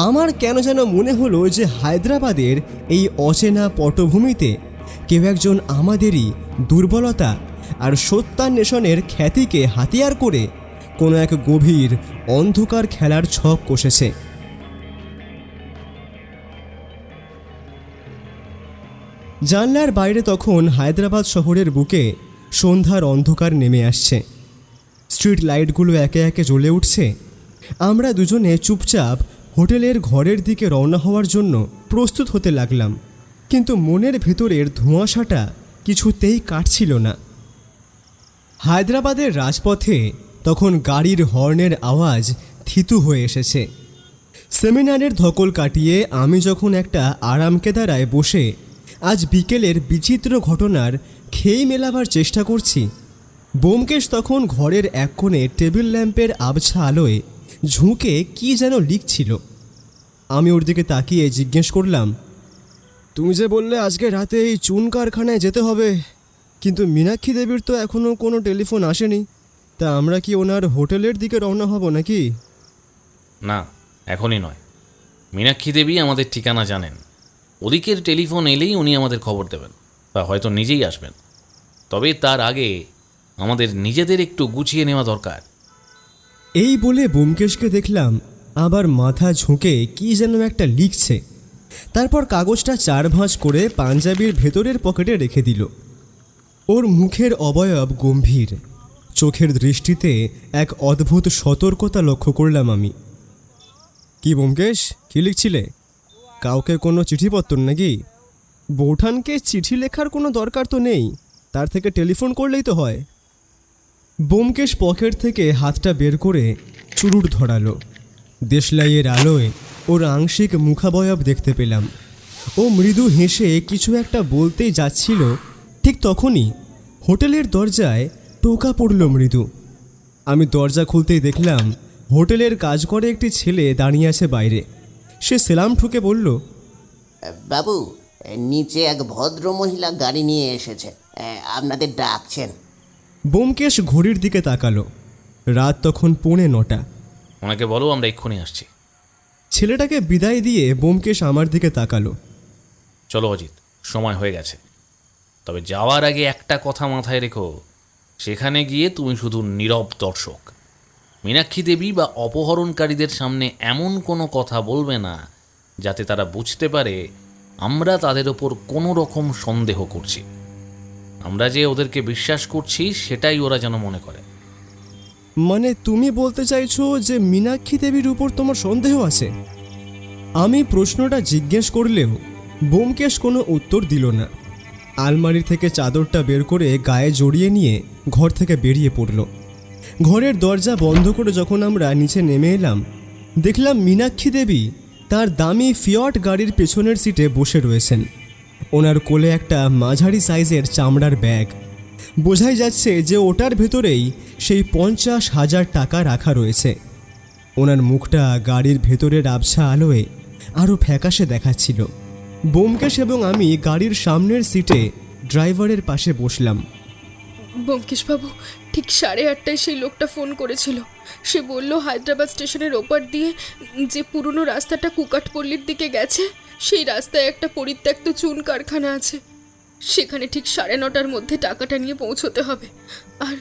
আমার কেন যেন মনে হলো যে হায়দ্রাবাদের এই অচেনা পটভূমিতে কেউ একজন আমাদেরই দুর্বলতা আর সত্যান্বেষণের খ্যাতিকে হাতিয়ার করে কোনো এক গভীর অন্ধকার খেলার ছক কষেছে। জানলার বাইরে তখন হায়দ্রাবাদ শহরের বুকে সন্ধ্যার অন্ধকার নেমে আসছে। স্ট্রিট লাইটগুলো একে একে জ্বলে উঠছে। আমরা দুজনে চুপচাপ হোটেলের ঘরের দিকে রওনা হওয়ার জন্য প্রস্তুত হতে লাগলাম, কিন্তু মনের ভেতরের ধোঁয়াশাটা কিছুতেই কাটছিল না। হায়দ্রাবাদের রাজপথে তখন গাড়ির হর্নের আওয়াজ থিতু হয়ে এসেছে। সেমিনারের ধকল কাটিয়ে আমি যখন একটা আরামকেদারায় বসে আজ বিকেলের বিচিত্র ঘটনার খেই মেলাবার চেষ্টা করছি, ব্যোমকেশ তখন ঘরের এক কোণে টেবিল ল্যাম্পের আবছা আলোয় ঝুঁকে কি যেন লিখছিল। আমি ওর দিকে তাকিয়ে জিজ্ঞেস করলাম, তুমি যে বললে আজকে রাতে এই চুন কারখানায় যেতে হবে, কিন্তু মীনাক্ষী দেবীর তো এখনও কোনো টেলিফোন আসেনি, তা আমরা কি ওনার হোটেলের দিকে রওনা হব নাকি? না, এখনই নয়। মীনাক্ষী দেবী আমাদের ঠিকানা জানেন। ওদিকের টেলিফোন এলেই উনি আমাদের খবর দেবেন, বা হয়তো নিজেই আসবেন। তবে তার আগে আমাদের নিজেদের একটু গুছিয়ে নেওয়া দরকার। এই বলে ব্যোমকেশকে দেখলাম আবার মাথা ঝুঁকে কি যেন একটা লিখছে। তারপর কাগজটা 4 ভাঁজ করে পাঞ্জাবির ভেতরের পকেটে রেখে দিল। ওর মুখের অবয়ব গম্ভীর, চোখের দৃষ্টিতে এক অদ্ভুত সতর্কতা লক্ষ্য করলাম আমি। কি ব্যোমকেশ, কী লিখছিলে? কাউকে কোনো চিঠিপত্র নাকি? বৌঠানকে চিঠি লেখার কোনো দরকার তো নেই, তার থেকে টেলিফোন করলেই তো হয়। ব্যোমকেশ পকেট থেকে হাতটা বের করে চুরুট ধরালো। দেশলাইয়ের আলোয় ওর আংশিক মুখাবয়ব দেখতে পেলাম। ও মৃদু হেসে কিছু একটা বলতেই যাচ্ছিল, ঠিক তখনই হোটেলের দরজায় টোকা পড়ল মৃদু। আমি দরজা খুলতেই দেখলাম হোটেলের কাজ করে একটি ছেলে দাঁড়িয়ে আছে বাইরে। সে সেলাম ঠুকে বলল, বাবু, নিচে এক ভদ্র মহিলা গাড়ি নিয়ে এসেছে, আপনাদের ডাকছেন। ব্যোমকেশ ঘড়ির দিকে তাকালো। রাত তখন 9:45। ওনাকে বলো আমরা এক্ষুনি আসছি। ছেলেটাকে বিদায় দিয়ে ব্যোমকেশ আমার দিকে তাকালো। চলো অজিত, সময় হয়ে গেছে। তবে যাওয়ার আগে একটা কথা মাথায় রেখো, সেখানে গিয়ে তুমি শুধু নীরব দর্শক। মীনাক্ষী দেবী বা অপহরণকারীদের সামনে এমন কোনো কথা বলবে না যাতে তারা বুঝতে পারে আমরা তাদের ওপর কোনো রকম সন্দেহ করছি। আমরা যে ওদেরকে বিশ্বাস করছি সেটাই ওরা যেন মনে করে। মানে তুমি বলতে চাইছো যে মীনাক্ষী দেবীর উপর তোমার সন্দেহ আছে? আমি প্রশ্নটা জিজ্ঞেস করলেও ব্যোমকেশ কোনো উত্তর দিল না। আলমারি থেকে চাদরটা বের করে গায়ে জড়িয়ে নিয়ে ঘর থেকে বেরিয়ে পড়ল। ঘরের দরজা বন্ধ করে যখন আমরা নিচে নেমে এলাম, দেখলাম মীনাক্ষী দেবী তার দামি ফিয়াট গাড়ির পেছনের সিটে বসে রয়েছেন। ওনার কোলে একটা মাঝারি সাইজের চামড়ার ব্যাগ। বোঝাই যাচ্ছে যে ওটার ভেতরেই সেই 50,000 টাকা রাখা রয়েছে। ওনার মুখটা গাড়ির ভেতরের আবছা আলোয় আরও ফ্যাকাশে দেখাচ্ছিল। ব্যোমকেশ এবং আমি গাড়ির সামনের সিটে ড্রাইভারের পাশে বসলাম। ব্যোমকেশবাবু, ঠিক 8:30টায় সেই লোকটা ফোন করেছিল। সে বলল হায়দ্রাবাদ স্টেশনের ওপার দিয়ে যে পুরনো রাস্তাটা কুকাটপল্লির দিকে গেছে, সেই রাস্তায় একটা পরিত্যক্ত চুন কারখানা আছে। সেখানে ঠিক 9:30টার মধ্যে টাকাটা নিয়ে পৌঁছতে হবে। আর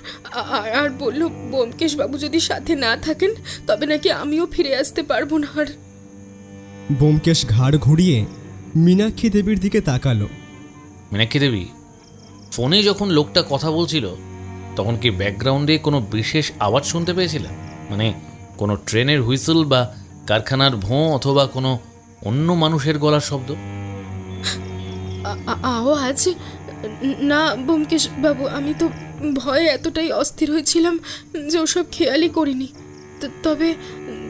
আর আর বলল ব্যোমকেশবাবু যদি সাথে না থাকেন তবে নাকি আমিও ফিরে আসতে পারবো না। আর ব্যোমকেশ ঘাড় ঘুরিয়ে মীনাক্ষী দেবীর দিকে তাকালো। মীনাক্ষী দেবী, ফোনে যখন লোকটা কথা বলছিল তখন কি ব্যাকগ্রাউন্ডে কোনো বিশেষ আওয়াজ শুনতে পেয়েছিলেন? মানে কোনো ট্রেনের হুইসেল বা কারখানার ভোঁ অথবা কোনো অন্য মানুষের গলার শব্দ? আওয়াজ? না ব্যোমকেশবাবু, আমি তো ভয়ে এতটাই অস্থির হয়েছিলাম যে ওসব খেয়ালই করিনি।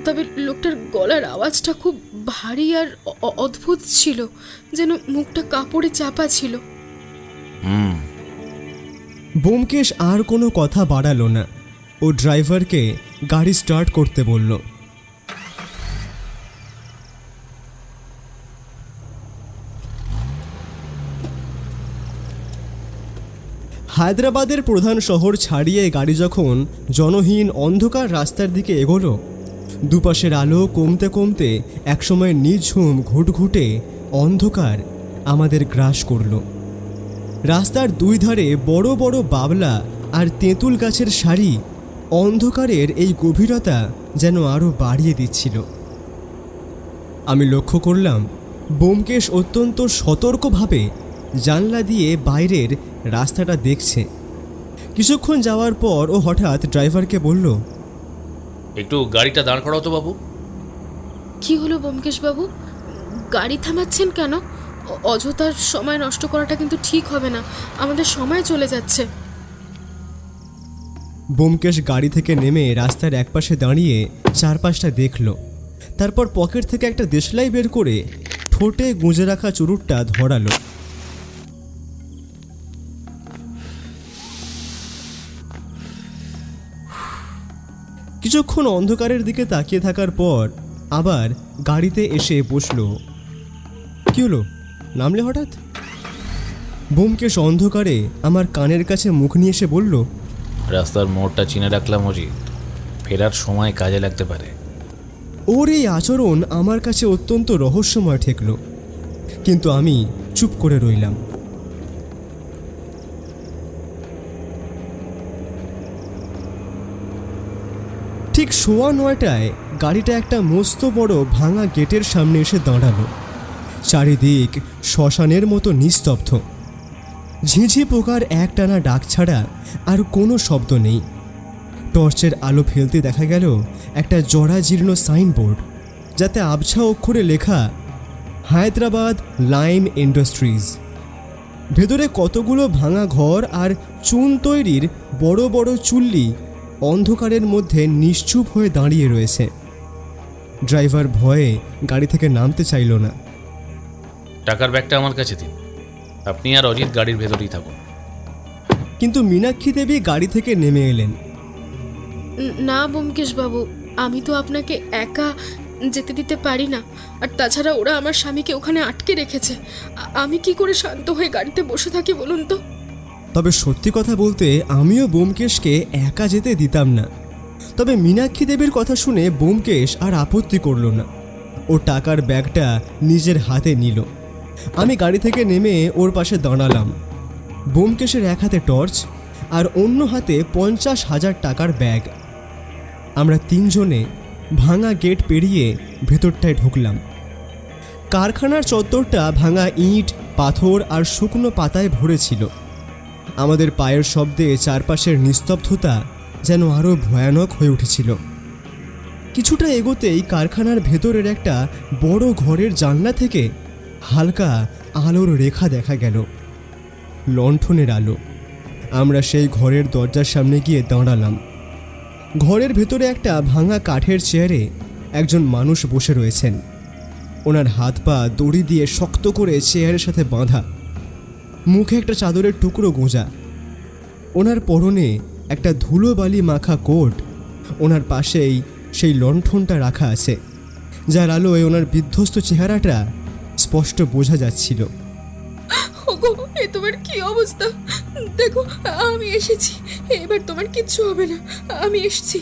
তবে লোকটার গলার আওয়াজটা খুব ভারী আর অদ্ভুত ছিল, যেন মুখটা কাপড়ে চাপা ছিল। ব্যোমকেশ আর কোনো কথা বাড়ালো না। ও ড্রাইভারকে গাড়ি স্টার্ট করতে বলল। হায়দ্রাবাদের প্রধান শহর ছাড়িয়ে গাড়ি যখন জনহীন অন্ধকার রাস্তার দিকে এগোলো, দুপাশের আলো কমতে কমতে একসময় নিঝুম ঘুটঘুটে অন্ধকার আমাদের গ্রাস করল। রাস্তার দুই ধারে বড় বড় বাবলা আর তেঁতুল গাছের সারি অন্ধকারের এই গভীরতা যেন আরও বাড়িয়ে দিচ্ছিল। আমি লক্ষ্য করলাম ব্যোমকেশ অত্যন্ত সতর্কভাবে জানলা দিয়ে বাইরের রাস্তাটা দেখছে। কিছুক্ষণ যাওয়ার পর ও হঠাৎ ড্রাইভারকে বলল, একটু গাড়িটা দাঁড় করাও তো বাবু। কি হলো ব্যোমকেশ বাবু, গাড়ি থামাচ্ছেন কেন? অযথার সময় নষ্ট করাটা কিন্তু ঠিক হবে না, আমাদের সময় চলে যাচ্ছে। ব্যোমকেশ গাড়ি থেকে নেমে রাস্তার একপাশে দাঁড়িয়ে চারপাশটা দেখল। তারপর পকেট থেকে একটা দেশলাই বের করে ঠোঁটে গুঁজে রাখা চুরুটটা ধরালো। কিছুক্ষণ অন্ধকারের দিকে তাকিয়ে থাকার পর আবার গাড়িতে এসে বসলো। কি হলো, নামলে হঠাৎ? ব্যোমকেশ অন্ধকারে আমার কানের কাছে মুখ নিয়ে এসে বলল, রাস্তার মোড়টা চিনে রাখলাম অজিত, ফেরার সময় কাজে লাগতে পারে। ওর এই আচরণ আমার কাছে অত্যন্ত রহস্যময় ঠেকল, কিন্তু আমি চুপ করে রইলাম। ঠিক 9:15 গাড়িটা একটা মস্ত বড় ভাঙা গেটের সামনে এসে দাঁড়ালো। চারিদিক শ্মশানের মতো নিস্তব্ধ। ঝিঝি পোকার একটানা ডাক ছাড়া আর কোনো শব্দ নেই। টর্চের আলো ফেলতে দেখা গেল একটা জরাজীর্ণ সাইনবোর্ড, যাতে আবছা অক্ষরে লেখা হায়দ্রাবাদ লাইম ইন্ডাস্ট্রিজ। ভেতরে কতগুলো ভাঙা ঘর আর চুন তৈরির বড় বড় চুল্লি অন্ধকারের মধ্যে নিশ্চুপ হয়ে দাঁড়িয়ে রয়েছে। ড্রাইভার ভয়ে গাড়ি থেকে নামতে চাইল না। টাকার ব্যাগটা আমার কাছে দিন, আপনি আর অজিত গাড়ির ভেতরেই থাকুন। কিন্তু মীনাক্ষী দেবী গাড়ি থেকে নেমে এলেন। না ব্যোমকেশ বাবু, আমি তো আপনাকে একা যেতে দিতে পারি না, আর তাছাড়া ওরা আমার স্বামীকে ওখানে আটকে রেখেছে। আমি কি করে শান্ত হয়ে গাড়িতে বসে থাকি বলুন তো? তবে সত্যি কথা বলতে আমিও ব্যোমকেশকে একা যেতে দিতাম না। তবে মীনাক্ষী দেবীর কথা শুনে ব্যোমকেশ আর আপত্তি করল না। ও টাকার ব্যাগটা নিজের হাতে নিল। আমি গাড়ি থেকে নেমে ওর পাশে দাঁড়ালাম। ব্যোমকেশের এক হাতে টর্চ আর অন্য হাতে 50,000 টাকার ব্যাগ। আমরা তিনজনে ভাঙা গেট পেরিয়ে ভেতরটায় ঢুকলাম। কারখানার চত্বরটা ভাঙা ইট, পাথর আর শুকনো পাতায় ভরে ছিল। আমাদের পায়ের শব্দে চারপাশের নিস্তব্ধতা যেন আরও ভয়ানক হয়ে উঠেছিল। কিছুটা এগোতেই কারখানার ভেতরের একটা বড় ঘরের জানলা থেকে হালকা আলোর রেখা দেখা গেল, লণ্ঠনের আলো। আমরা সেই ঘরের দরজার সামনে গিয়ে দাঁড়ালাম। ঘরের ভেতরে একটা ভাঙা কাঠের চেয়ারে একজন মানুষ বসে রয়েছেন। ওনার হাত পা দড়ি দিয়ে শক্ত করে চেয়ারের সাথে বাঁধা, মুখে একটা চাদরের টুকরো গোঁজা। ওনার পরনে একটা ধুলোবালি মাখা কোট। ওনার পাশেই সেই লণ্ঠনটা রাখা আছে, যার আলোয় ওনার বিধ্বস্ত চেহারাটা স্পষ্ট বোঝা যাচ্ছিল। ওগো, এ তোমার কি অবস্থা? দেখো, আমি এসেছি, এবার তোমার কিচ্ছু হবে না, আমি এসেছি।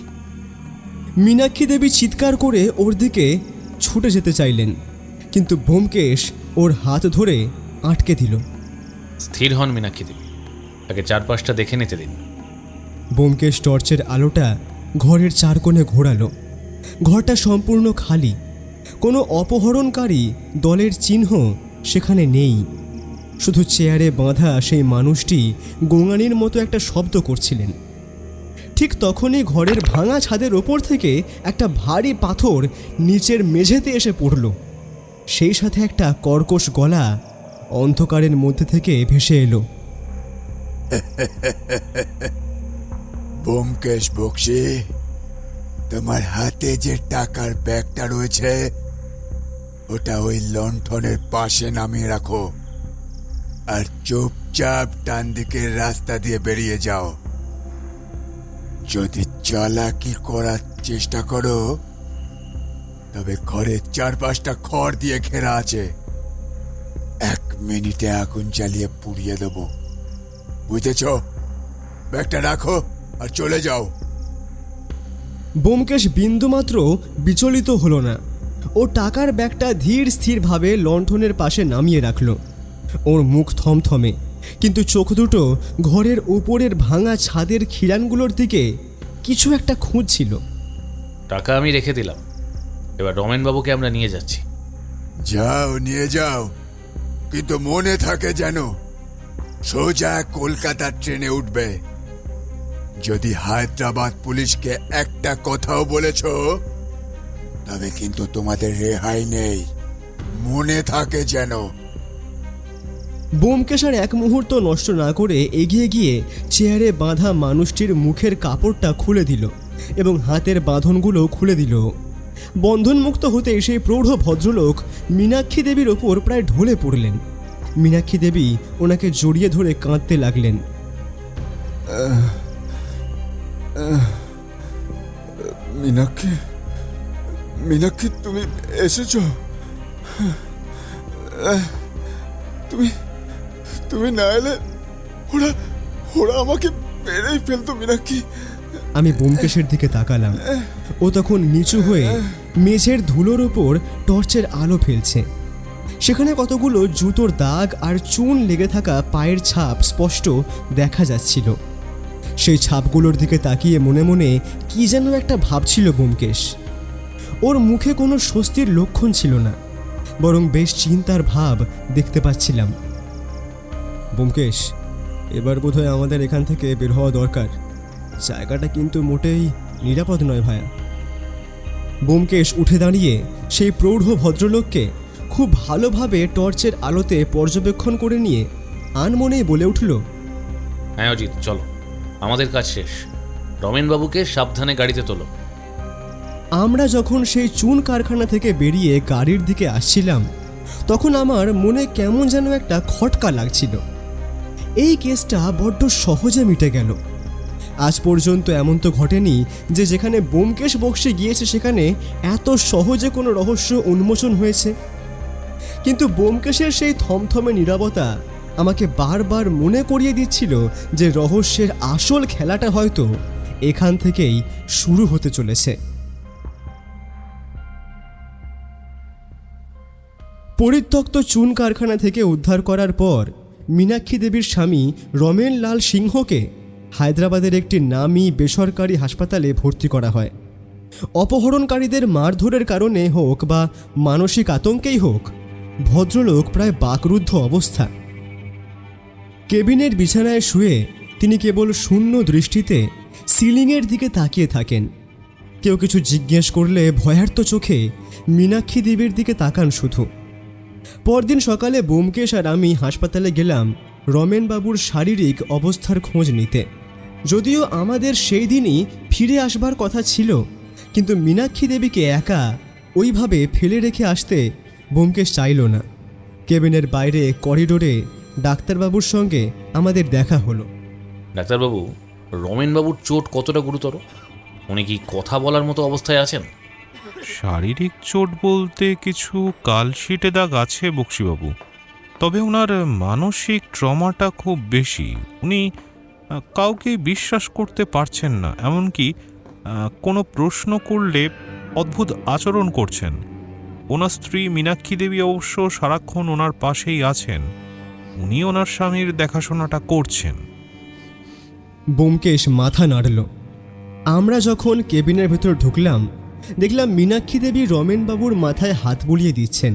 মীনাক্ষী দেবী চিৎকার করে ওর দিকে ছুটে যেতে চাইলেন, কিন্তু ব্যোমকেশ ওর হাত ধরে আটকে দিল। স্থির হন মীনাক্ষী দেবী, আগে চারপাশটা দেখে নিতে দিন। ব্যোমকেশ টর্চের আলোটা ঘরের চার কোণে ঘোরালো। ঘরটা সম্পূর্ণ খালি। কোনো অপহরণকারী দলের চিহ্ন সেখানে নেই। শুধু চেয়ারে বাঁধা সেই মানুষটি গোঙানির মতো একটা শব্দ করছিলেন। ঠিক তখনই ঘরের ভাঙা ছাদের ওপর থেকে একটা ভারী পাথর নিচের মেঝেতে এসে পড়ল। সেই সাথে একটা কর্কশ গলা অন্ধকারের মধ্যে থেকে ভেসে এলো। ব্যোমকেশ বক্সি, তোমার হাতে যে টাকার ব্যাগটা রয়েছে ওটা ওই লণ্ঠনের পাশে নামিয়ে রাখো, আর চুপচাপ ডান দিকের রাস্তা দিয়ে বেরিয়ে যাও। যদি চালাকি করার চেষ্টা করো তবে ঘরের 4-5টা খড় দিয়ে ঘেরা আছে, 1 মিনিটে আগুন জ্বালিয়ে পুড়িয়ে দেবো। বুঝেছ? ব্যাগটা রাখো আর চলে যাও। ব্যোমকেশ বিন্দুমাত্র বিচলিত হলো না। ও টাকার ব্যাগটা ধীর স্থিরভাবে লণ্ঠনের পাশে নামিয়ে রাখল। ওর মুখ থমথমে, কিন্তু চোখ দুটো ঘরের উপরের ভাঙা ছাদের খিলানগুলোর দিকে কিছু একটা খুঁজছিল। টাকা আমি রেখে দিলাম, এবার রমেনবাবুকে আমরা নিয়ে যাচ্ছি। যাও, নিয়ে যাও, কিন্তু মনে থাকে যেন সোজা কলকাতার ট্রেনে উঠবে। যদি হায়দ্রাবাদ পুলিশকে একটা কথাও বলেছ তবে কিন্তু তোমাদের রেহাই নেই, মনে থাকে যেন। ব্যোমকেশ আর এক মুহূর্ত নষ্ট না করে এগিয়ে গিয়ে চেয়ারে বাঁধা মানুষটির মুখের কাপড়টা খুলে দিল এবং হাতের বাঁধনগুলো খুলে দিল। বন্ধনমুক্ত হতে সেই প্রৌঢ় ভদ্রলোক মীনাক্ষী দেবীর ওপর প্রায় ঢলে পড়লেন। মীনাক্ষী দেবী ওনাকে জড়িয়ে ধরে কাঁদতে লাগলেন। মীনাক্ষী, মীনাক্ষী, তুমি এসেছো? তুমি তুমি না এলে ওরা ওরা আমাকে মেরেই ফেলতো মীনাক্ষী। আমি ব্যোমকেশের দিকে তাকালাম। ও তখন নিচু হয়ে মেঝের ধুলোর ওপর টর্চের আলো ফেলছে। সেখানে কতগুলো জুতোর দাগ আর চুন লেগে থাকা পায়ের ছাপ স্পষ্ট দেখা যাচ্ছিল। সেই ছাপগুলোর দিকে তাকিয়ে মনে মনে কি যেন একটা ভাবছিল ব্যোমকেশ। ওর মুখে কোনো স্বস্তির লক্ষণ ছিল না, বরং বেশ চিন্তার ভাব দেখতে পাচ্ছিলাম। ব্যোমকেশ, এবার বোধহয় আমাদের এখান থেকে বের হওয়া দরকার। জায়গাটা কিন্তু মোটেই নিরাপদ নয় ভায়া। ব্যোমকেশ উঠে দাঁড়িয়ে সেই প্রৌঢ় ভদ্রলোককে খুব ভালোভাবে টর্চের আলোতে পর্যবেক্ষণ করে নিয়ে আনমনেই বলে উঠল, হ্যাঁ অজিত, চলো, আমাদের কাজ শেষ। রমেনবাবুকে সাবধানে গাড়িতে তোলো। আমরা যখন সেই চুন কারখানা থেকে বেরিয়ে গাড়ির দিকে আসছিলাম তখন আমার মনে কেমন যেন একটা খটকা লাগছিল। এই কেসটা বড্ড সহজে মিটে গেল। আজ পর্যন্ত এমন তো ঘটেনি যে যেখানে ব্যোমকেশ বক্সি গিয়েছে সেখানে এত সহজে কোনো রহস্য উন্মোচন হয়েছে। কিন্তু ব্যোমকেশের সেই থমথমে নীরবতা আমাকে বারবার মনে করিয়ে দিচ্ছিল যে রহস্যের আসল খেলাটা হয়তো এখান থেকেই শুরু হতে চলেছে। পরিত্যক্ত চুন কারখানা থেকে উদ্ধার করার পর মীনাক্ষী দেবীর স্বামী রমেন লাল সিংহকে হায়দ্রাবাদের একটি নামী বেসরকারি হাসপাতালে ভর্তি করা হয়। অপহরণকারীদের মারধরের কারণে হোক বা মানসিক আতঙ্কেই হোক, ভদ্রলোক প্রায় বাকরুদ্ধ অবস্থা। কেবিনের বিছানায় শুয়ে তিনি কেবল শূন্য দৃষ্টিতে সিলিংয়ের দিকে তাকিয়ে থাকেন। কেউ কিছু জিজ্ঞেস করলে ভয়ার্ত চোখে মীনাক্ষী দেবীর দিকে তাকান শুধু। পরদিন সকালে ব্যোমকেশ আর আমি হাসপাতালে গেলাম রমেনবাবুর শারীরিক অবস্থার খোঁজ নিতে। যদিও আমাদের সেই দিনই ফিরে আসবার কথা ছিল, কিন্তু মীনাক্ষী দেবীকে একা ওইভাবে ফেলে রেখে আসতে ব্যোমকেশ চাইল না। কেবিনের বাইরে করিডোরে ডাক্তারবাবুর সঙ্গে আমাদের দেখা হলো। ডাক্তারবাবু, রমেনবাবুর চোট কতটা গুরুতর? উনি কি কথা বলার মতো অবস্থায় আছেন? শারীরিক চোট বলতে কিছু কালশিটে দাগ আছে বক্সিবাবু, তবে ওনার মানসিক ট্রমাটা খুব বেশি। উনি কাউকে বিশ্বাস করতে পারছেন না, এমনকি কোনো প্রশ্ন করলে অদ্ভুত আচরণ করছেন। ওনার স্ত্রী মীনাক্ষী দেবী অবশ্য সারাক্ষণ ওনার পাশেই আছেন, উনি ওনার স্বামীর দেখাশোনাটা করছেন। ব্যোমকেশ মাথা নাড়ল। আমরা যখন কেবিনের ভেতর ঢুকলাম দেখলাম মীনাক্ষী দেবী রমেনবাবুর মাথায় হাত বুলিয়ে দিচ্ছেন।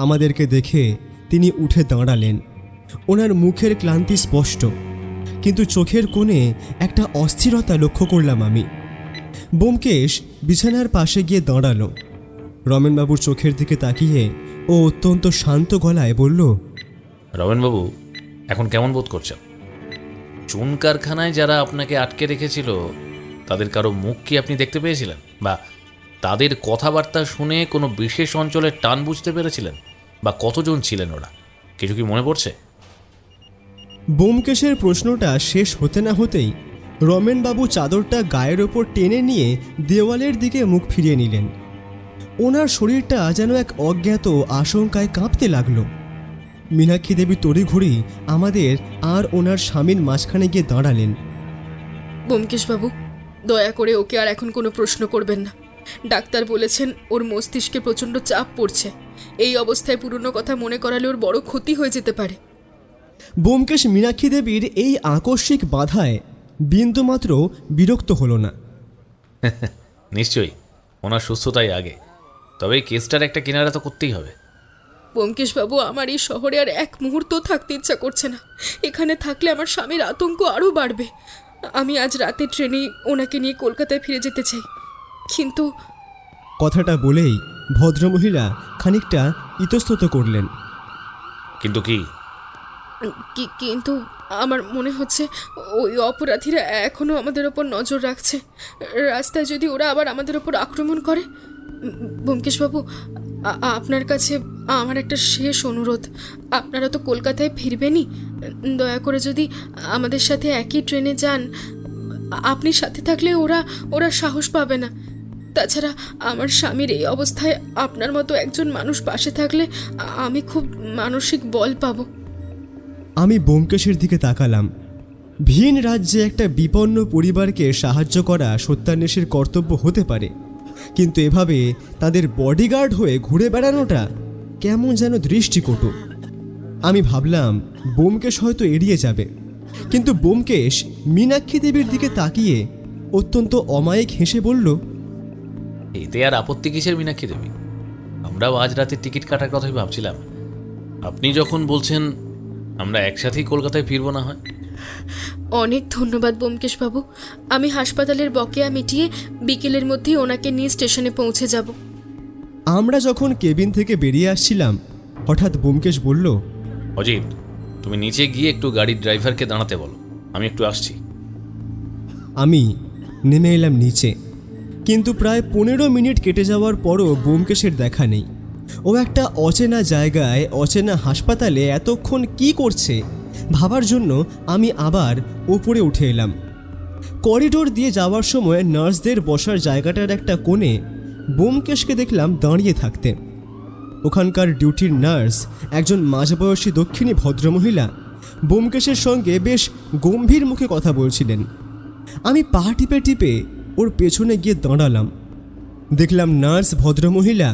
আমাদেরকে দেখে তিনি উঠে দাঁড়ালেন। ওনার মুখের ক্লান্তি স্পষ্ট, কিন্তু চোখের কোণে একটা অস্থিরতা লক্ষ্য করলাম আমি। ব্যোমকেশ বিছানার পাশে গিয়ে দাঁড়ালো। রমেনবাবুর চোখের দিকে তাকিয়ে ও অত্যন্ত শান্ত গলায় বলল, রমেনবাবু এখন কেমন বোধ করছেন? চুন কারখানায় যারা আপনাকে আটকে রেখেছিল তাদের কারো মুখ কি আপনি দেখতে পেয়েছিলেন, বা তাদের কথাবার্তা শুনে কোনো বিশেষ অঞ্চলের টান বুঝতে পেরেছিলেন, বা কতজন ছিলেন ওরা, কিছু কি মনে পড়ছে? ব্যোমকেশের প্রশ্নটা শেষ হতে না হতেই রমেনবাবু চাদরটা গায়ের ওপর টেনে নিয়ে দেওয়ালের দিকে মুখ ফিরিয়ে নিলেন। ওনার শরীরটা যেন এক অজ্ঞাত আশঙ্কায় কাঁপতে লাগলো। মীনাক্ষী দেবী তড়িঘড়ি আমাদের আর ওনার স্বামীর মাঝখানে গিয়ে দাঁড়ালেন। ব্যোমকেশবাবু, দয়া করে ওকে আর এখন কোনো প্রশ্ন করবেন না। ডাক্তার বলেছেন ওর মস্তিষ্কে প্রচণ্ড চাপ পড়ছে। এই অবস্থায় পুরনো কথা মনে করালে ওর বড় ক্ষতি হয়ে যেতে পারে। ব্যোমকেশ মীনাক্ষী দেবীর এই আকস্মিক বাধায় বিন্দুমাত্র বিরক্ত হলো না। নিশ্চয়ই, ওনার সুস্থতাই আগে। তবে এই কেসটার একটা কিনারা তো করতেই হবে। ব্যোমকেশবাবু, আমার এই শহরে আর এক মুহূর্ত থাকতে ইচ্ছা করছে না। এখানে থাকলে আমার স্বামীর আতঙ্ক আরও বাড়বে। আমি আজ রাতে ট্রেনে ওনাকে নিয়ে কলকাতায় ফিরে যেতে চাই, কিন্তু কথাটা বলেই ভদ্রমহিলা খানিকটা ইতস্তত করলেন। কিন্তু কি? কিন্তু আমার মনে হচ্ছে ওই অপরাধীরা এখনও আমাদের ওপর নজর রাখছে। রাস্তায় যদি ওরা আবার আমাদের ওপর আক্রমণ করে। ব্যোমকেশবাবু, আপনার কাছে আমার একটা শেষ অনুরোধ। আপনারা তো কলকাতায় ফিরবেনই, দয়া করে যদি আমাদের সাথে একই ট্রেনে যান। আপনি সাথে থাকলে ওরা সাহস পাবে না। তাছাড়া আমার স্বামীর এই অবস্থায় আপনার মতো একজন মানুষ পাশে থাকলে আমি খুব মানসিক বল পাবো। আমি ব্যোমকেশের দিকে তাকালাম। ভিন রাজ্যে একটা বিপন্ন পরিবারকে সাহায্য করা সত্যান্বেষীর কর্তব্য হতে পারে, কিন্তু এভাবে তাদের বডিগার্ড হয়ে ঘুরে বেড়ানোটা কেমন যেন দৃষ্টিকটু। আমি ভাবলাম ব্যোমকেশ হয়তো এড়িয়ে যাবে, কিন্তু ব্যোমকেশ মীনাক্ষী দেবীর দিকে তাকিয়ে অত্যন্ত অমায়িক হেসে বলল, এতে আর আপত্তি কিসের মীনাক্ষী দেবী? আমরাও আজ রাতে টিকিট কাটার কথাই ভাবছিলাম। আপনি যখন বলছেন আমরা একসাথেই কলকাতায় ফিরবো না হয়। অনেক ধন্যবাদ ব্যোমকেশবাবু। আমি হাসপাতালের বকেয়া মিটিয়ে বিকেলের মধ্যেই ওনাকে নিয়ে স্টেশনে পৌঁছে যাব। আমরা যখন কেবিন থেকে বেরিয়ে আসছিলাম, হঠাৎ ব্যোমকেশ বলল, অজিত, তুমি নিচে গিয়ে একটু গাড়ির ড্রাইভারকে দাঁড়াতে বলো, আমি একটু আসছি। আমি নেমে এলাম নিচে, কিন্তু প্রায় 15 মিনিট কেটে যাওয়ার পরও ব্যোমকেশের দেখা নেই। ও একটা অচেনা জায়গায় অচেনা হাসপাতালে এতক্ষণ কি করছে ভাবার জন্য আমি আবার ওপরে উঠে এলাম। করিডোর দিয়ে যাওয়ার সময় নার্সদের বসার জায়গাটার একটা কোণে ব্যোমকেশকে দেখলাম দাঁড়িয়ে থাকতে। ওখানকার ডিউটির নার্স, একজন মাঝবয়সী দক্ষিণী ভদ্রমহিলা, ব্যোমকেশের সঙ্গে বেশ গম্ভীর মুখে কথা বলছিলেন। আমি পা টিপে টিপে ওর পেছনে গিয়ে দাঁড়ালাম। দেখলাম নার্স ভদ্রমহিলা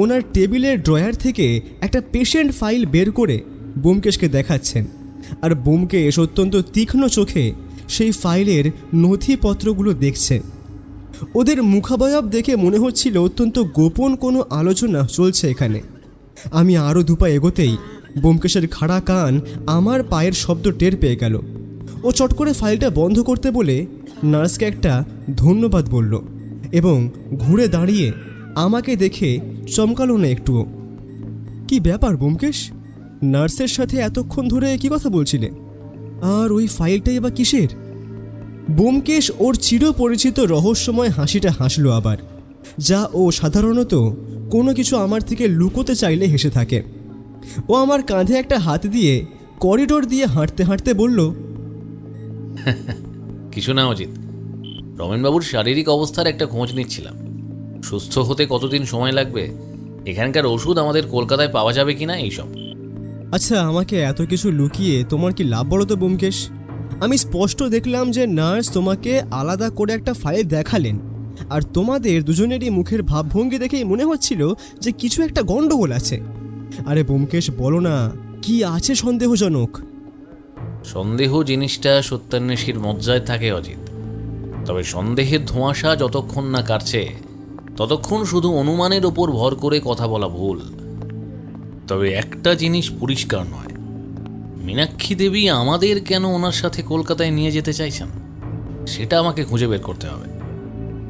ওনার টেবিলের ড্রয়ার থেকে একটা পেশেন্ট ফাইল বের করে ব্যোমকেশকে দেখাচ্ছেন, আর ব্যোমকেশ অত্যন্ত তীক্ষ্ণ চোখে সেই ফাইলের নথিপত্রগুলো দেখছে। ওদের মুখাবয়ব দেখে মনে হচ্ছিল অত্যন্ত গোপন কোনো আলোচনা চলছে এখানে। আমি আরও দুপা এগোতেই ব্যোমকেশের খাড়া কান আমার পায়ের শব্দ টের পেয়ে গেল। ও চট করে ফাইলটা বন্ধ করতে বলে নার্সকে একটা ধন্যবাদ বলল এবং ঘুরে দাঁড়িয়ে আমাকে দেখে চমকালো না একটুও। কি ব্যাপার ব্যোমকেশ, নার্সের সাথে এতক্ষণ ধরে কি কথা বলছিলে? আর ওই ফাইলটাই বা কিসের? ব্যোমকেশ ওর চিরপরিচিত রহস্যময় হাসিটা হাসলো আবার, যা ও সাধারণত কোনো কিছু আমার থেকে লুকোতে চাইলে হেসে থাকে। ও আমার কাঁধে একটা হাত দিয়ে করিডোর দিয়ে হাঁটতে হাঁটতে বলল, কিছু না অজিত, রমেনবাবুর শারীরিক অবস্থার একটা খোঁজ নিচ্ছিলাম। সুস্থ হতে কতদিন সময় লাগবে, এখানকার ওষুধ আমাদের কলকাতায় পাওয়া যাবে কিনা, এইসব। আচ্ছা, আমাকে এত কিছু লুকিয়ে তোমার কি লাভ বলো তো ব্যোমকেশ? আমি স্পষ্ট দেখলাম যে নার্স তোমাকে আলাদা করে একটা ফাইল দেখালেন, আর তোমাদের দুজনেরই মুখের ভাবভঙ্গি দেখেই মনে হচ্ছিল যে কিছু একটা গন্ডগোল আছে। আরে ব্যোমকেশ, বলো না কি আছে সন্দেহজনক? সন্দেহ জিনিসটা সত্যান্বেষীর মজ্জায় থাকে অজিত। তবে সন্দেহের ধোঁয়াশা যতক্ষণ না কাটছে ততক্ষণ শুধু অনুমানের ওপর ভর করে কথা বলা ভুল। তবে একটা জিনিস পরিষ্কার নয়, মীনাক্ষী দেবী আমাদের কেন ওনার সাথে কলকাতায় নিয়ে যেতে চাইছেন সেটা আমাকে খুঁজে বের করতে হবে।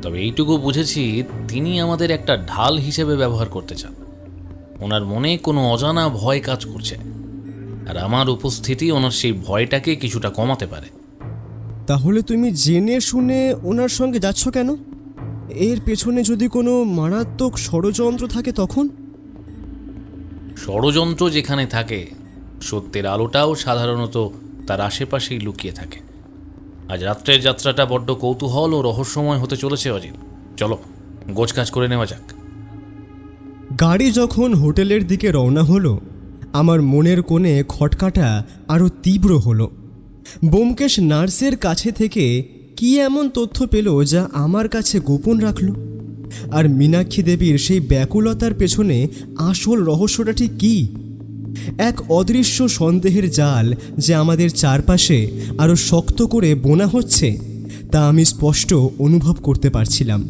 তবে এইটুকু বুঝেছি, তিনি আমাদের একটা ঢাল হিসেবে ব্যবহার করতে চান। ওনার মনে কোনো অজানা ভয় কাজ করছে, আর আমার উপস্থিতি ওনার সেই ভয়টাকে কিছুটা কমাতে পারে। তাহলে তুমি জেনে শুনে ওনার সঙ্গে যাচ্ছ কেন? এর পেছনে যদি কোনো মারাত্মক ষড়যন্ত্র থাকে তখন? ষড়যন্ত্র যেখানে থাকে, সত্যের আলোটাও সাধারণত তার আশেপাশেই লুকিয়ে থাকে। আজ রাত্রের যাত্রাটা বড্ড কৌতূহল ও রহস্যময় হতে চলেছে অজিত। চলো গোছগাছ করে নেওয়া যাক। গাড়ি যখন হোটেলের দিকে রওনা হলো, আমার মনের কোণে খটকাটা আরও তীব্র হলো। ব্যোমকেশ নার্সের কাছে থেকে কি এমন তথ্য পেল যা আমার কাছে গোপন রাখল? আর মীনাক্ষী দেবীর সেই ব্যাকুলতার পেছনে আসল রহস্যটা ঠিক কী? এক অদৃশ্য সন্দেহের জাল যে আমাদের চারপাশে আরও শক্ত করে বোনা হচ্ছে, তা আমি স্পষ্ট অনুভব করতে পারছিলাম।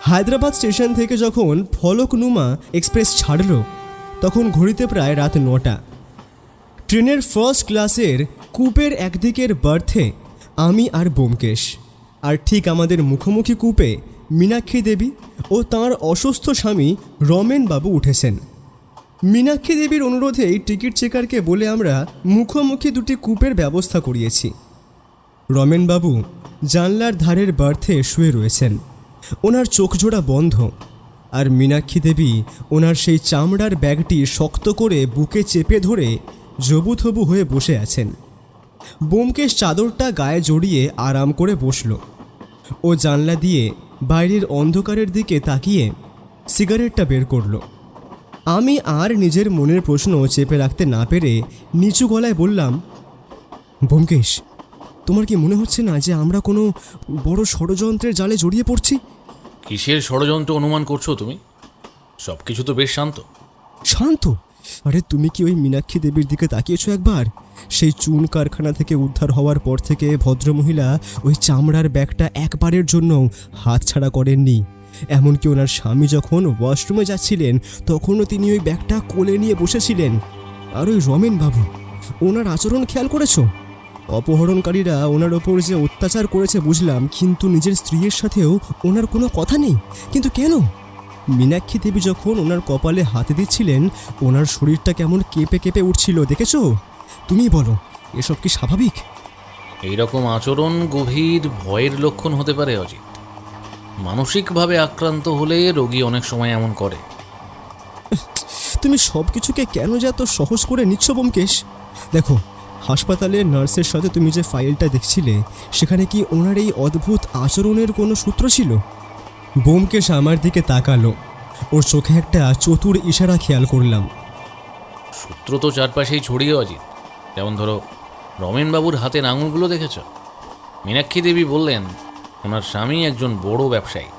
হায়দ্রাবাদ স্টেশন থেকে যখন ফলকনুমা এক্সপ্রেস ছাড়ল, তখন ঘড়িতে প্রায় রাত 9টা। ট্রেনের ফার্স্ট ক্লাসের কূপের একদিকের বার্থে আমি আর ব্যোমকেশ, আর ঠিক আমাদের মুখোমুখি কূপে মীনাক্ষী দেবী ও তাঁর অসুস্থ স্বামী রমেনবাবু উঠেছেন। মীনাক্ষী দেবীর অনুরোধেই টিকিট চেকারকে বলে আমরা মুখোমুখি দুটি কূপের ব্যবস্থা করিয়েছি। রমেনবাবু জানলার ধারের বার্থে শুয়ে রয়েছেন, ওনার চোখজোড়া বন্ধ, আর মীনাক্ষী দেবী ওনার সেই চামড়ার ব্যাগটি শক্ত করে বুকে চেপে ধরে জবুথবু হয়ে বসে আছেন। ব্যোমকেশ চাদরটা গায়ে জড়িয়ে আরাম করে বসল। ও জানলা দিয়ে বাইরের অন্ধকারের দিকে তাকিয়ে সিগারেটটা বের করল। আমি আর নিজের মনের প্রশ্ন চেপে রাখতে না পেরে নিচু গলায় বললাম, ব্যোমকেশ, তোমার কি মনে হচ্ছে না যে আমরা কোনো বড় ষড়যন্ত্রের জালে জড়িয়ে পড়ছি? কিসের ষড়যন্ত্র অনুমান করছো তুমি? সব কিছু তো বেশ শান্ত। শান্ত? আরে তুমি কি ওই মীনাক্ষী দেবীর দিকে তাকিয়েছো একবার? সেই চুন কারখানা থেকে উদ্ধার হওয়ার পর থেকে ভদ্রমহিলা ওই চামড়ার ব্যাগটা একবারের জন্য হাতছাড়া করেননি। এমনকি ওনার স্বামী যখন ওয়াশরুমে যাচ্ছিলেন তখনও তিনি ওই ব্যাগটা কোলে নিয়ে বসেছিলেন। আর ওই রমেন বাবু, ওনার আচরণ খেয়াল করেছো? অপহরণকারীরা ওনার ওপর যে অত্যাচার করেছে বুঝলাম, কিন্তু নিজের স্ত্রীর সাথেও ওনার কোনো কথা নেই। কিন্তু কেন? মীনাক্ষী দেবী যখন ওনার কপালে হাত দিচ্ছিলেন, ওনার শরীরটা কেমন কেঁপে কেঁপে উঠছিল, দেখেছো? তুমি বলো, এসব কি স্বাভাবিক? এইরকম আচরণ গভীর ভয়ের লক্ষণ হতে পারে অজিত। মানসিকভাবে আক্রান্ত হলে রোগী অনেক সময় এমন করে। তুমি সব কিছুকে কেন যে এত সহজ করে নিচ্ছ ব্যোমকেশ? দেখো, হাসপাতালে নার্সের সাথে তুমি যে ফাইলটা দেখছিলে, সেখানে কি ওনার এই অদ্ভুত আচরণের কোনো সূত্র ছিল? ব্যোমকেশ আমার দিকে তাকালো, ওর চোখে একটা চতুর ইশারা খেয়াল করলাম। সূত্র তো চারপাশেই ছড়িয়ে অজিত। যেমন ধরো, রমেনবাবুর হাতের আঙুলগুলো দেখেছ? মীনাক্ষী দেবী বললেন ওনার স্বামী একজন বড় ব্যবসায়ী,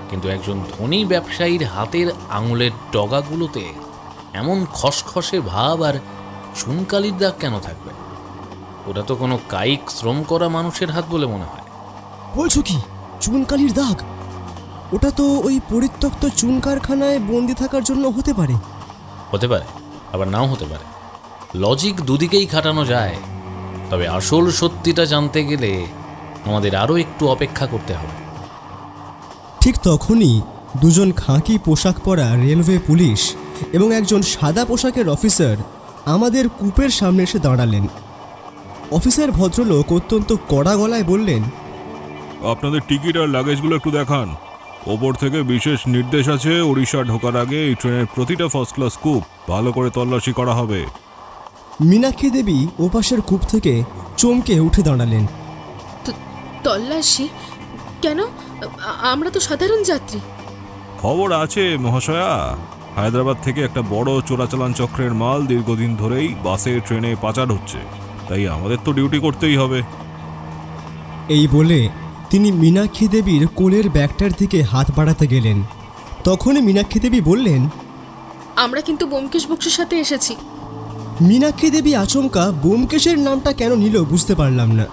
কিন্তু একজন ধনী ব্যবসায়ীর হাতের আঙুলের ডগাগুলোতে এমন খসখসে ভাব আর চুনকালির দাগ কেন থাকবে? ওটা তো কোনো কায়িক শ্রম করা মানুষের হাত বলে মনে হয়। বলছো কি? চুনকালির দাগ? ওটা তো ওই পরিত্যক্ত চুন কারখানায় বন্দি থাকার জন্য হতে পারে। হতে পারে, আবার নাও হতে পারে। লজিক দুদিকেই খাটানো যায়, তবে আসল সত্যিটা জানতে গেলে আমাদের আরও একটু অপেক্ষা করতে হবে। ঠিক তখনই দুজন খাকি পোশাক পরা রেলওয়ে পুলিশ এবং একজন সাদা পোশাকের অফিসার আমাদের কূপের সামনে এসে দাঁড়ালেন। অফিসার ভদ্রলোক অত্যন্ত কড়া গলায় বললেন, আপনাদের টিকিট আর লাগেজগুলো একটু দেখান। ওপর থেকে বিশেষ নির্দেশ আছে, ওড়িশা ঢোকার আগে এই ট্রেনের প্রতিটা ফার্স্ট ক্লাস কূপ ভালো করে তল্লাশি করা হবে। মীনাক্ষী দেবী ওপাশের কূপ থেকে চমকে উঠে দাঁড়ালেন। তল্লাশি? কেন? আমরা তো সাধারণ যাত্রী। খবর আছে মহাশয়া, হায়দ্রাবাদ থেকে একটা বড় চোরাচালান চক্রের মাল দীর্ঘদিন ধরেই বাসে ট্রেনে পাচার হচ্ছে, তাই আমাদের তো ডিউটি করতেই হবে। এই বলে তিনি মীনাক্ষী দেবীর কোলের ব্যাগটার দিকে হাত বাড়াতে গেলেন। তখনই মীনাক্ষী দেবী বললেন, আমরা কিন্তু ব্যোমকেশ বক্সির সাথে এসেছি। মীনাক্ষী দেবী আচমকা ব্যোমকেশের নামটা কেন নিল বুঝতে পারলাম না।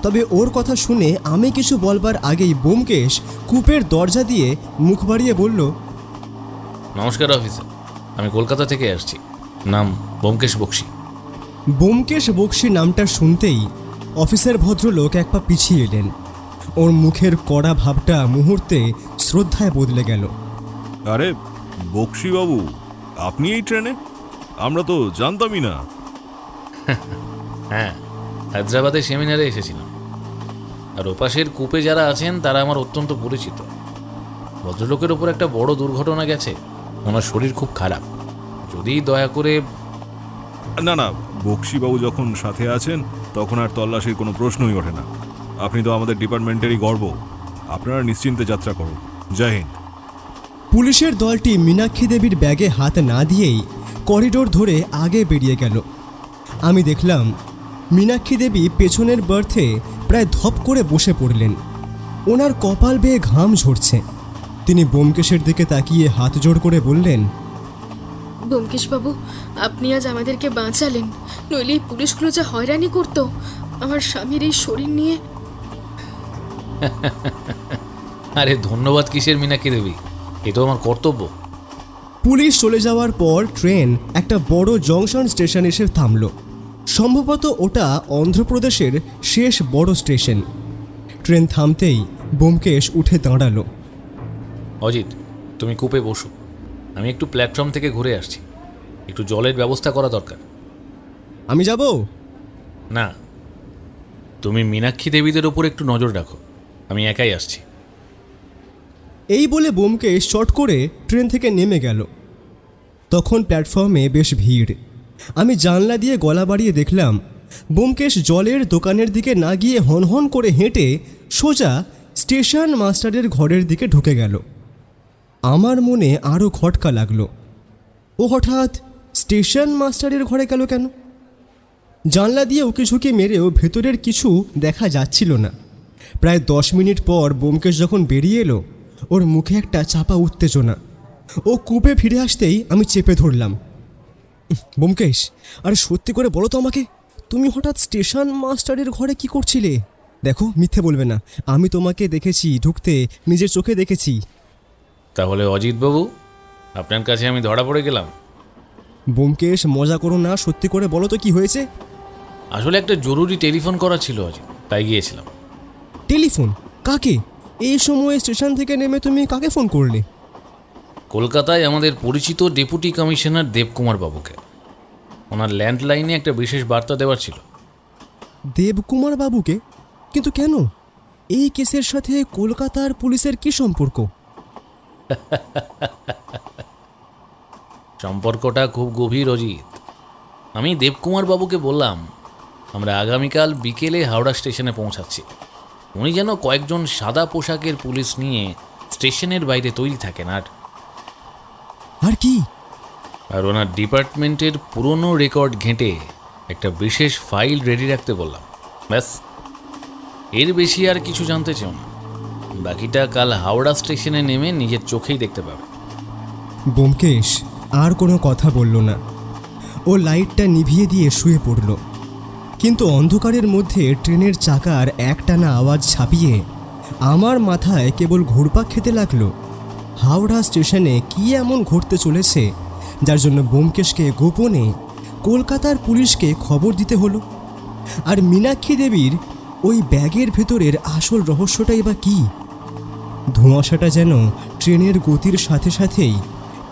তবে ওর কথা শুনে আমি কিছু বলবার আগেই ব্যোমকেশ কূপের দরজা দিয়ে মুখ বাড়িয়ে বলল, নমস্কার অফিসার, আমি কলকাতা থেকে আসছি। নাম ব্যোমকেশ বক্সি। ব্যোমকেশ বক্সি নামটা শুনতেই অফিসার ভদ্রলোক এক পা পিছিয়ে এলেন। ওর মুখের কড়া ভাবটা মুহূর্তে শ্রদ্ধায় বদলে গেল। আরে বক্সি বাবু, আপনি এই ট্রেনে? আমরা তো জানতামই না। হ্যাঁ, হায়দ্রাবাদে সেমিনারে এসেছিলাম। আর ওপাশের কূপে যারা আছেন তারা আমার অত্যন্ত পরিচিত। ভদ্রলোকের ওপর একটা বড় দুর্ঘটনা গেছে, ওনার শরীর খুব খারাপ। যদি দয়া করে... না না, বক্সিবাবু যখন সাথে আছেন তখন আর তল্লাশির কোনো প্রশ্নই ওঠে না। আপনি তো আমাদের ডিপার্টমেন্টেরই গর্ব। আপনারা নিশ্চিন্তে যাত্রা করুন। জয় হিন্দ। পুলিশের দলটি মীনাক্ষী দেবীর ব্যাগে হাত না দিয়েই করিডোর ধরে আগে বেরিয়ে গেল। আমি দেখলাম মীনাক্ষী দেবী পেছনের বার্থে প্রায় ধপ করে বসে পড়লেন। ওনার কপাল বেয়ে ঘাম ঝরছে। তিনি ব্যোমকেশের দিকে তাকিয়ে হাত জোড় করে বললেন, ব্যোমকেশবাবু, আপনি আজ আমাদেরকে বাঁচালেন, নইলে এই পুলিশগুলো যা হয়রানি করতো আমার স্বামীর এই শরীর নিয়ে। আরে ধন্যবাদ কিসের মীনাক্ষী দেবী, এ তো আমার কর্তব্য। পুলিশ চলে যাওয়ার পর ট্রেন একটা বড় জংশন স্টেশন এসে থামল। সম্ভবত ওটা অন্ধ্রপ্রদেশের শেষ বড় স্টেশন। ট্রেন থামতেই ব্যোমকেশ উঠে দাঁড়ালো। অজিত, তুমি কূপে বসো, আমি একটু প্ল্যাটফর্ম থেকে ঘুরে আসছি। একটু জলের ব্যবস্থা করা দরকার। আমি যাব? না, তুমি মীনাক্ষী দেবীদের ওপর একটু নজর রাখো, আমি একাই আসছি। এই বলে ব্যোমকেশ চট করে ট্রেন থেকে নেমে গেল। তখন প্ল্যাটফর্মে বেশ ভিড়। আমি জানলা দিয়ে গলা বাড়িয়ে দেখলাম ব্যোমকেশ জলের দোকানের দিকে না গিয়ে হনহন করে হেঁটে সোজা স্টেশন মাস্টারের ঘরের দিকে ঢুকে গেল। আমার মনে আরও খটকা লাগলো। ও হঠাৎ স্টেশন মাস্টারের ঘরে গেল কেন? জানলা দিয়ে উকি ঝুঁকি মেরেও ভেতরের কিছু দেখা যাচ্ছিল না। প্রায় 10 মিনিট পর ব্যোমকেশ যখন বেরিয়ে এলো, ওর মুখে একটা চাপা উত্তেজনা। ও কূপে ফিরে আসতেই আমি চেপে ধরলাম। ব্যোমকেশ, আরে সত্যি করে বলো তো আমাকে, তুমি হঠাৎ স্টেশন মাস্টারের ঘরে কি করছিলে? দেখো, মিথ্যে বলবে না, আমি তোমাকে দেখেছি ঢুকতে, নিজের চোখে দেখেছি। তাহলে অজিতবাবু, আপনার কাছে আমি ধরা পড়ে গেলাম? ব্যোমকেশ, মজা করো না, সত্যি করে বলো তো কি হয়েছে। আসলে একটা জরুরি টেলিফোন করা ছিল অজিত, তাই গিয়েছিলাম। টেলিফোন? কাকে? এই সময়ে স্টেশন থেকে নেমে তুমি কাকে ফোন করলে? কলকাতায় আমাদের পরিচিত ডেপুটি কমিশনার দেবকুমার বাবুকে। ওনার ল্যান্ডলাইনে একটা বিশেষ বার্তা দেওয়ার ছিল। দেবকুমার বাবুকে? কিন্তু কেন? এই কেসের সাথে কলকাতার পুলিশের কি সম্পর্ক? সম্পর্কটা খুব গভীর অজিত। আমি দেবকুমার বাবুকে বললাম আমরা আগামীকাল বিকেলে হাওড়া স্টেশনে পৌঁছাচ্ছি। উনি যেন কয়েকজন সাদা পোশাকের পুলিশ নিয়ে স্টেশনের বাইরে তৈরি থাকেন। আর কি? আর ওনার ডিপার্টমেন্টের পুরনো রেকর্ড ঘেঁটে একটা বিশেষ ফাইল রেডি রাখতে বললাম। ব্যাস, এর বেশি আর কিছু জানতে চাও না। বাকিটা কাল হাওড়া স্টেশনে নেমে নিজের চোখেই দেখতে পাবে। ব্যোমকেশ আর কোনো কথা বলল না। ও লাইটটা নিভিয়ে দিয়ে শুয়ে পড়ল। কিন্তু অন্ধকারের মধ্যে ট্রেনের চাকার একটানা আওয়াজ ছাপিয়ে আমার মাথায় কেবল ঘুরপাক খেতে লাগলো। হাওড়া স্টেশনে কি এমন ঘটতে চলেছে যার জন্য ব্যোমকেশকে গোপনে কলকাতার পুলিশকে খবর দিতে হলো? আর মীনাক্ষী দেবীর ওই ব্যাগের ভেতরের আসল রহস্যটাই বা কী? ধোঁয়াশাটা যেন ট্রেনের গতির সাথে সাথেই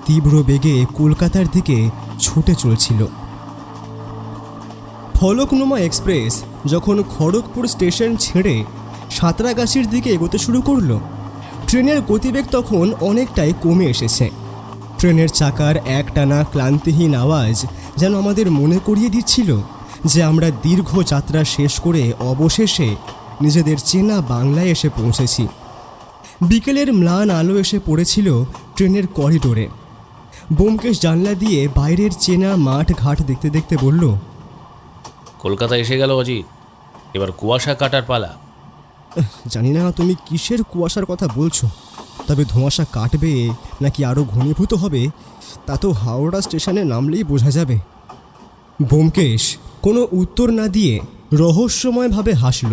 তীব্র বেগে কলকাতার দিকে ছুটে চলছিল। ফলকনুমা এক্সপ্রেস যখন খড়গপুর স্টেশন ছেড়ে সাঁতরাগাছির দিকে এগোতে শুরু করলো, ট্রেনের গতিবেগ তখন অনেকটাই কমে এসেছে। ট্রেনের চাকার একটানা ক্লান্তিহীন আওয়াজ যেন আমাদের মনে করিয়ে দিচ্ছিল যে আমরা দীর্ঘ যাত্রা শেষ করে অবশেষে নিজেদের চেনা বাংলায় এসে পৌঁছেছি। বিকেলের ম্লান আলো এসে পড়েছিল ট্রেনের করিডোরে। ব্যোমকেশ জানলা দিয়ে বাইরের চেনা মাঠ ঘাট দেখতে দেখতে বলল, কলকাতা এসে গেল অজিত, এবার কুয়াশা কাটার পালা। জানি না তুমি কিসের কুয়াশার কথা বলছো, তবে ধোঁয়াশা কাটবে নাকি আরও ঘনীভূত হবে তা তো হাওড়া স্টেশনে নামলেই বোঝা যাবে। ব্যোমকেশ কোনো উত্তর না দিয়ে রহস্যময়ভাবে হাসল।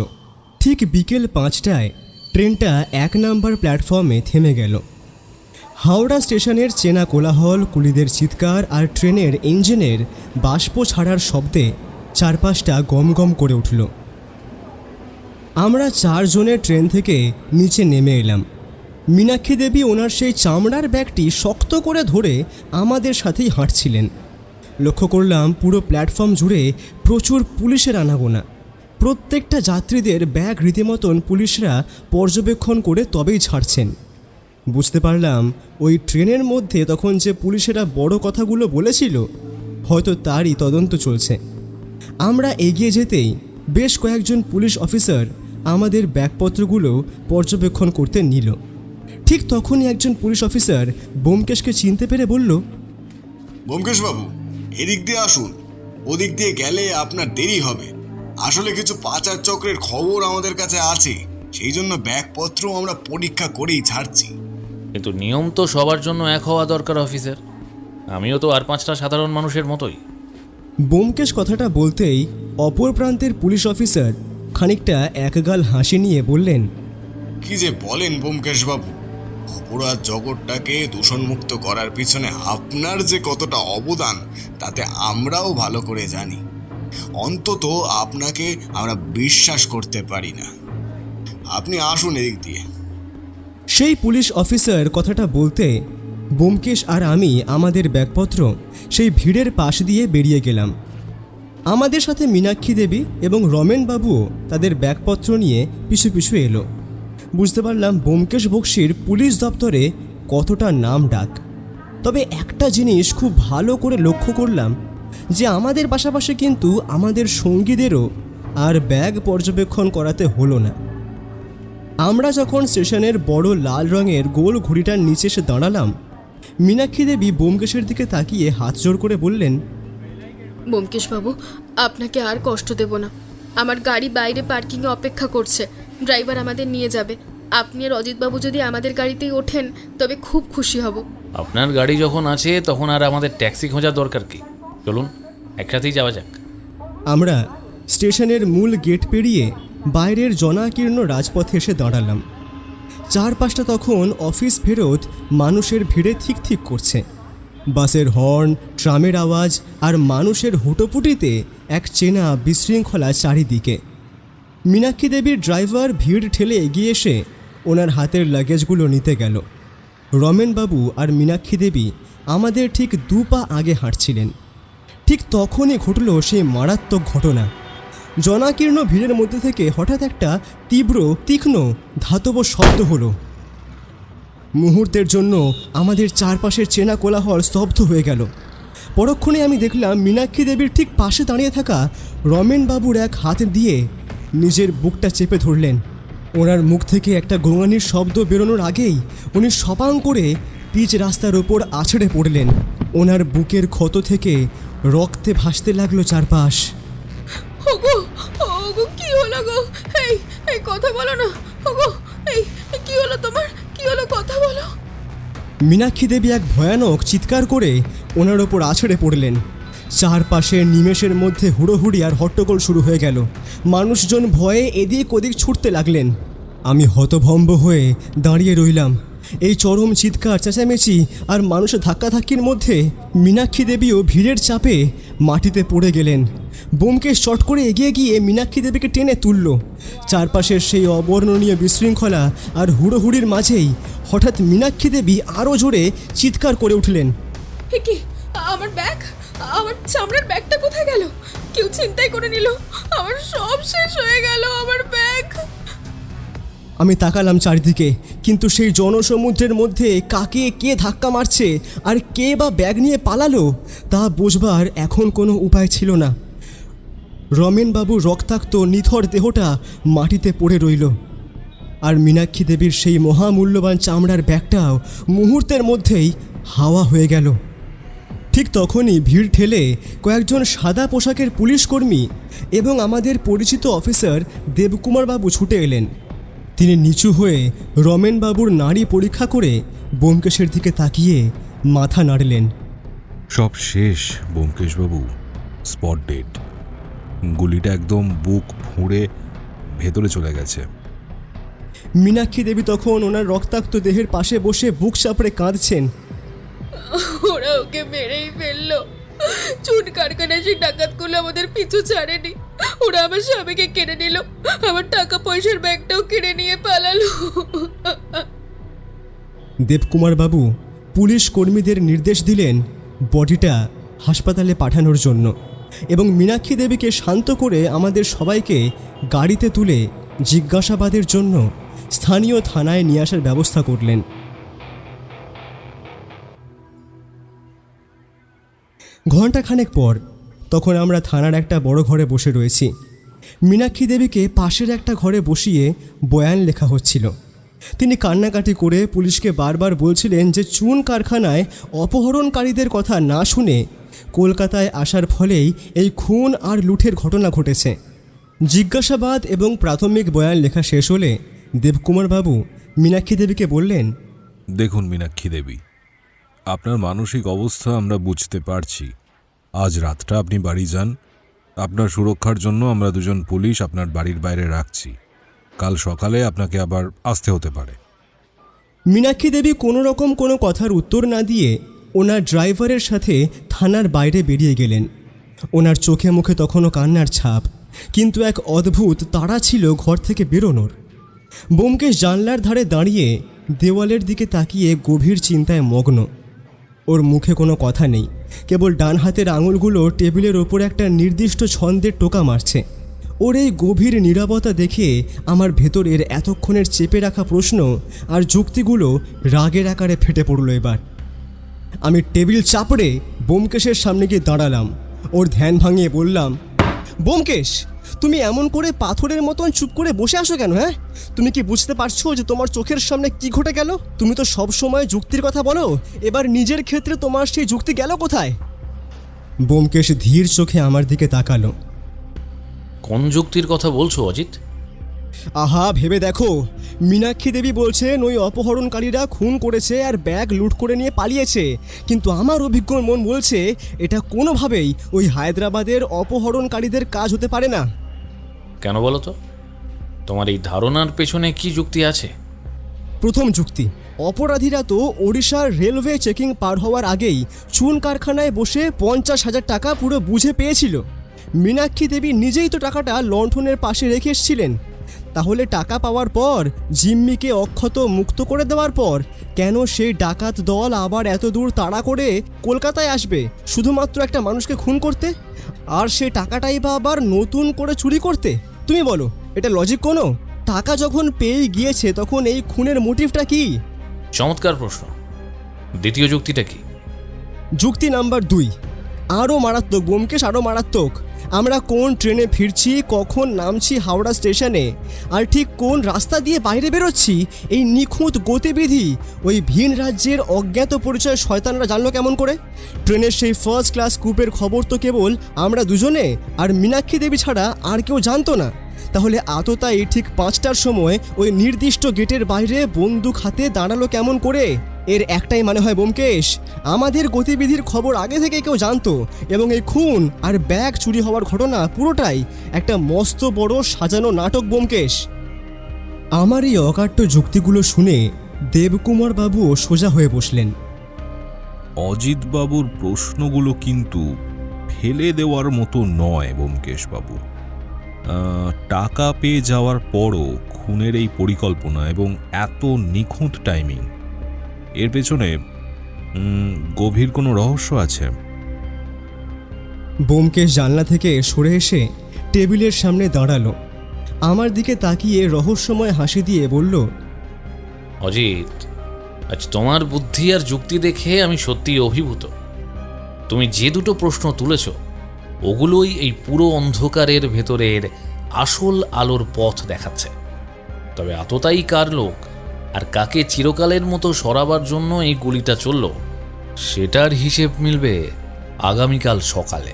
ঠিক বিকেল 5টায় ট্রেনটা 1 নম্বর প্ল্যাটফর্মে থেমে গেল। হাওড়া স্টেশনের চেনা কোলাহল, কুলিদের চিৎকার আর ট্রেনের ইঞ্জিনের বাষ্প ছাড়ার শব্দে চারপাশটা গমগম করে উঠল। আমরা 4 জনের ট্রেন থেকে নিচে নেমে এলাম। মীনাক্ষী দেবী ওনার সেই চামড়ার ব্যাগটি শক্ত করে ধরে আমাদের সাথেই হাঁটছিলেন। লক্ষ্য করলাম পুরো প্ল্যাটফর্ম জুড়ে প্রচুর পুলিশের আনাগোনা। প্রত্যেকটা যাত্রীদের ব্যাগ রীতিমতন পুলিশরা পর্যবেক্ষণ করে তবেই ছাড়ছেন। বুঝতে পারলাম ওই ট্রেনের মধ্যে তখন যে পুলিশেরা বড় কথাগুলো বলেছিল হয়তো তারই তদন্ত চলছে। আমরা এগিয়ে যেতেই বেশ কয়েকজন পুলিশ অফিসার আমাদের ব্যাগপত্রগুলো পর্যবেক্ষণ করতে নিল। ঠিক তখনই একজন পুলিশ অফিসার ব্যোমকেশকে চিনতে পেরে বলল, ব্যোমকেশবাবু, এদিক দিয়ে আসুন, ওদিক দিয়ে গেলে আপনার দেরি হবে। আসলে কিছু পাচার চক্রের খবর আমাদের কাছে আছে, সেই জন্য ব্যাগপত্র আমরা পরীক্ষা করেই ছাড়ছি। কিন্তু নিয়ম তো সবার জন্য এক হওয়া দরকার অফিসার। আমিও তো আর 5টা সাধারণ মানুষের মতোই। ব্যোমকেশ কথাটা বলতেই অপর প্রান্তের পুলিশ অফিসার খানিকটা একগাল হাসি নিয়ে বললেন, কি যে বলেন ব্যোমকেশবাবু, অপরাধ জগৎটাকে দূষণমুক্ত করার পিছনে আপনার যে কতটা অবদান তাতে আমরাও ভালো করে জানি। অন্তত আপনাকে আমরা বিশ্বাস করতে পারি না। আপনি আসুন এদিক দিয়ে। সেই পুলিশ অফিসার কথাটা বলতে ব্যোমকেশ আর আমি আমাদের ব্যাগপত্র সেই ভিড়ের পাশ দিয়ে বেরিয়ে গেলাম। আমাদের সাথে মীনাক্ষী দেবী এবং রমেনবাবুও তাদের ব্যাগপত্র নিয়ে পিছু পিছু এলো। বুঝতে পারলাম ব্যোমকেশ বক্সির পুলিশ দপ্তরে কতটা নাম ডাক। তবে একটা জিনিস খুব ভালো করে লক্ষ্য করলাম যে আমাদের পাশাপাশি কিন্তু আমাদের সঙ্গীদেরও আর ব্যাগ পর্যবেক্ষণ করাতে হলো না। আমরা যখন স্টেশনের বড় লাল রঙের গোল ঘুড়িটার নিচে এসে দাঁড়ালাম, মীনাক্ষী দেবী ব্যোমকেশের দিকে তাকিয়ে হাত জোড় করে বললেন, ব্যোমকেশবাবু, আপনাকে আর কষ্ট দেব না। আমার গাড়ি বাইরে পার্কিংয়ে অপেক্ষা করছে, ড্রাইভার আমাদের নিয়ে যাবে। আপনি আর অজিতবাবু যদি আমাদের গাড়িতেই ওঠেন তবে খুব খুশি হব। আপনার গাড়ি যখন আছে তখন আর আমাদের ট্যাক্সি খোঁজার দরকার কি? চলুন একসাথেই যাওয়া যাক। আমরা স্টেশনের মূল গেট পেরিয়ে বাইরের জনাকীর্ণ রাজপথে এসে দাঁড়ালাম। চারপাশটা তখন অফিস ফেরত মানুষের ভিড়ে ঠিক ঠিক করছে। বাসের হর্ন, ট্রামের আওয়াজ আর মানুষের হুটোপুটিতে এক চেনা বিশৃঙ্খলা চারিদিকে। মীনাক্ষী দেবীর ড্রাইভার ভিড় ঠেলে এগিয়ে এসে ওনার হাতের লাগেজগুলো নিতে গেল। রমেনবাবু আর মীনাক্ষী দেবী আমাদের ঠিক 2 পা আগে হাঁটছিলেন। ঠিক তখনই ঘটল সেই মারাত্মক ঘটনা। জনাকীর্ণ ভিড়ের মধ্যে থেকে হঠাৎ একটা তীব্র তীক্ষ্ণ ধাতব শব্দ হলো। মুহূর্তের জন্য আমাদের চারপাশের চেনা কোলাহল স্তব্ধ হয়ে গেল। পরক্ষণে আমি দেখলাম মীনাক্ষী দেবীর ঠিক পাশে দাঁড়িয়ে থাকা রমেনবাবুর এক হাত দিয়ে নিজের বুকটা চেপে ধরলেন। ওনার মুখ থেকে একটা গোঙানির শব্দ বেরোনোর আগেই উনি সপাং করে পিচ রাস্তার ওপর আছড়ে পড়লেন। ওনার বুকের ক্ষত থেকে রক্তে ভাসতে লাগলো চারপাশ। ওগো ওগো, কি হলো গো? এই এই কথা বলো না। ওগো, এই কি হলো তোমার? কি হলো, কথা বলো। মীনাক্ষী দেবী এক ভয়ানক চিৎকার করে ওনার ওপর আছড়ে পড়লেন। চারপাশে নিমেষের মধ্যে হুড়োহুড়ি আর হট্টগোল শুরু হয়ে গেল। মানুষজন ভয়ে এদিক ওদিক ছুটতে লাগলেন। আমি হতভম্ব হয়ে দাঁড়িয়ে রইলাম। এই চরম চিৎকার, চেঁচামেচি আর মানুষের ধাক্কাধাক্কির মধ্যে মীনাক্ষী দেবীও ভিড়ের চাপে মাটিতে পড়ে গেলেন। ব্যোমকেশ চট করে এগিয়ে গিয়ে মীনাক্ষী দেবীকে টেনে তুলল। চারপাশের সেই অবর্ণনীয় বিশৃঙ্খলা আর হুড়োহুড়ির মাঝেই হঠাৎ মীনাক্ষী দেবী আরও জোরে চিৎকার করে উঠলেন, কি? আমার ব্যাগ, আমার চামড়ার ব্যাগটা কোথায় গেল? কেউ ছিনতাই করে নিল। আমার সব শেষ হয়ে গেল, আমার ব্যাগ। আমি তাকালাম চারিদিকে, কিন্তু সেই জনসমুদ্রের মধ্যে কাকে কে ধাক্কা মারছে আর কে বা ব্যাগ নিয়ে পালালো তা বুঝবার এখন কোনো উপায় ছিল না। রমেনবাবুর রক্তাক্ত নিথর দেহটা মাটিতে পড়ে রইল, আর মীনাক্ষী দেবীর সেই মহামূল্যবান চামড়ার ব্যাগটাও মুহূর্তের মধ্যেই হাওয়া হয়ে গেল। ঠিক তখনই ভিড় ঠেলে কয়েকজন সাদা পোশাকের পুলিশকর্মী এবং আমাদের পরিচিত অফিসার দেবকুমারবাবু ছুটে এলেন। তিনি নিচু হয়ে রমেনবাবুর নাড়ি পরীক্ষা করে ব্যোমকেশের দিকে তাকিয়ে মাথা নাড়লেন। সব শেষ ব্যোমকেশবাবু, স্পট ডেড। গুলিটা একদম বুক ফুঁড়ে ভেতরে চলে গেছে। মীনাক্ষী দেবী তখন ওনার রক্তাক্ত দেহের পাশে বসে বুক চাপড়ে কাঁদছেন। ওরা ওকে মেরেই ফেললো। চুন কারখানায় সেই ডাকাতগুলো আমাদের পিছু ছাড়েনি। ওরা আমার স্বামীকে কেড়ে নিল, আমার টাকা পয়সার ব্যাগটাও কেড়ে নিয়ে পালালো। দেবকুমার বাবু পুলিশ কর্মীদের নির্দেশ দিলেন বডিটা হাসপাতালে পাঠানোর জন্য এবং মীনাক্ষী দেবীকে শান্ত করে আমাদের সবাইকে গাড়িতে তুলে জিজ্ঞাসাবাদের জন্য স্থানীয় থানায় নিয়ে আসার ব্যবস্থা করলেন। ঘণ্টাখানেক পর তখন আমরা থানার একটা বড় ঘরে বসে রয়েছি। মীনাক্ষী দেবীকে পাশের একটা ঘরে বসিয়ে বয়ান লেখা হচ্ছিল। তিনি কান্নাকাটি করে পুলিশকে বারবার বলছিলেন যে চুন কারখানায় অপহরণকারীদের কথা না শুনে কলকাতায় আসার ফলেই এই খুন আর লুঠের ঘটনা ঘটেছে। জিজ্ঞাসাবাদ এবং প্রাথমিক বয়ান লেখা শেষ হলে দেবকুমার বাবু মীনাক্ষী দেবীকে বললেন, দেখুন মীনাক্ষী দেবী, আপনার মানসিক অবস্থা আমরা বুঝতে পারছি। আজ রাতটা আপনি বাড়ি যান। আপনার সুরক্ষার জন্য আমরা দুজন পুলিশ আপনার বাড়ির বাইরে রাখছি। কাল সকালে আপনাকে আবার আসতে হতে পারে। মীনাক্ষী দেবী কোনো রকম কোনো কথার উত্তর না দিয়ে ওনার ড্রাইভারের সাথে থানার বাইরে বেরিয়ে গেলেন। ওনার চোখে মুখে তখনও কান্নার ছাপ, কিন্তু এক অদ্ভুত তাড়া ছিল ঘর থেকে বেরোনোর। ব্যোমকেশ জানলার ধারে দাঁড়িয়ে দেওয়ালের দিকে তাকিয়ে গভীর চিন্তায় মগ্ন। ওর মুখে কোনো কথা নেই, কেবল ডান হাতের আঙুলগুলো টেবিলের ওপর একটা নির্দিষ্ট ছন্দের টোকা মারছে। ওর এই গভীর নীরবতা দেখে আমার ভেতরের এতক্ষণের চেপে রাখা প্রশ্ন আর যুক্তিগুলো রাগের আকারে ফেটে পড়ল এবার। আমি টেবিল চাপড়ে ব্যোমকেশের সামনে গিয়ে দাঁড়ালাম। ওর ধ্যান ভাঙিয়ে বললাম, ব্যোমকেশ, তুমি এমন করে পাথরের মতন চুপ করে বসে আসো কেন? হ্যাঁ, তুমি কি বুঝতে পারছো যে তোমার চোখের সামনে কি ঘটে গেল? তুমি তো সব সময় যুক্তির কথা বলো, এবার নিজের ক্ষেত্রে তোমার সেই যুক্তি গেল কোথায়? ব্যোমকেশ ধীর চোখে আমার দিকে তাকালো। কোন যুক্তির কথা বলছো অজিত? আহা, ভেবে দেখো, মীনাক্ষী দেবী বলছেন ওই অপহরণকারীরা খুন করেছে আর ব্যাগ লুট করে নিয়ে পালিয়েছে, কিন্তু আমার অভিজ্ঞ মন বলছে এটা কোনোভাবেই ওই হায়দ্রাবাদের অপহরণকারীদের কাজ হতে পারে না। কেন বলো তো? তোমার এই ধারণার পেছনে কি যুক্তি আছে? প্রথম যুক্তি, অপরাধীরা তো ওড়িশার রেলওয়ে চেকিং পার হওয়ার আগেই চুন কারখানায় বসে 50,000 টাকা পুরো বুঝে পেয়েছিল। মীনাক্ষী দেবী নিজেই তো টাকাটা লণ্ঠনের পাশে রেখে এসেছিলেন। তাহলে টাকা পাওয়ার পর জিম্মিকে অক্ষত মুক্ত করে দেওয়ার পর কেন সেই ডাকাত দল আবার এত দূর তাড়া করে কলকাতায় আসবে শুধুমাত্র একটা মানুষকে খুন করতে, আর সেই টাকাটাই বা আবার নতুন করে চুরি করতে? তুমি বলো, এটা লজিক কোনো? টাকা যখন পেয়ে গিয়েছে তখন এই খুনের মোটিভটা কি? চমৎকার প্রশ্ন। দ্বিতীয় যুক্তিটা কি? যুক্তি নাম্বার 2 আরও মারাত্মক ব্যোমকেশ, আরও মারাত্মক। আমরা কোন ট্রেনে ফিরছি, কখন নামছি হাওড়া স্টেশনে, আর ঠিক কোন রাস্তা দিয়ে বাইরে বেরোচ্ছি, এই নিখুঁত গতিবিধি ওই ভিন রাজ্যের অজ্ঞাত পরিচয় শয়তানরা জানলো কেমন করে? ট্রেনের সেই ফার্স্ট ক্লাস কুপের খবর তো কেবল আমরা দুজনে আর মীনাক্ষী দেবী ছাড়া আর কেউ জানতো না। তাহলে আততায়ী ঠিক 5টার সময় ওই নির্দিষ্ট গেটের বাইরে বন্দুক হাতে দাঁড়ালো কেমন করে? এর একটাই মানে হয় ব্যোমকেশ, আমাদের গতিবিধির খবর আগে থেকে কেউ জানতো এবং এই খুন আর ব্যাগ চুরি হওয়ার ঘটনা পুরোটাই একটা মস্ত বড় সাজানো নাটক ব্যোমকেশ। আমার এই অকাট্য যুক্তিগুলো শুনে দেবকুমার বাবুও সোজা হয়ে বসলেন। অজিত বাবুর প্রশ্নগুলো কিন্তু ফেলে দেওয়ার মতো নয় ব্যোমকেশ বাবু। টাকা পেয়ে যাওয়ার পরও খুনের এই পরিকল্পনা এবং এত নিখুঁত টাইমিং, এর পেছনে গভীর কোনো রহস্য আছে। ব্যোমকেশ জানলা থেকে সরে এসে টেবিলের সামনে দাঁড়ালো। আমার দিকে তাকিয়ে রহস্যময় হাসি দিয়ে বলল, অজিত, আজ তোমার বুদ্ধি আর যুক্তি দেখে আমি সত্যিই অভিভূত। তুমি যে দুটো প্রশ্ন তুলেছ ওগুলোই এই পুরো অন্ধকারের ভেতরের আসল আলোর পথ দেখাচ্ছে। তবে আততায়ী কার লোক আর কাকে চিরকালের মতো সরাবার জন্য এই গুলিটা চলল, সেটার হিসেব মিলবে আগামীকাল সকালে।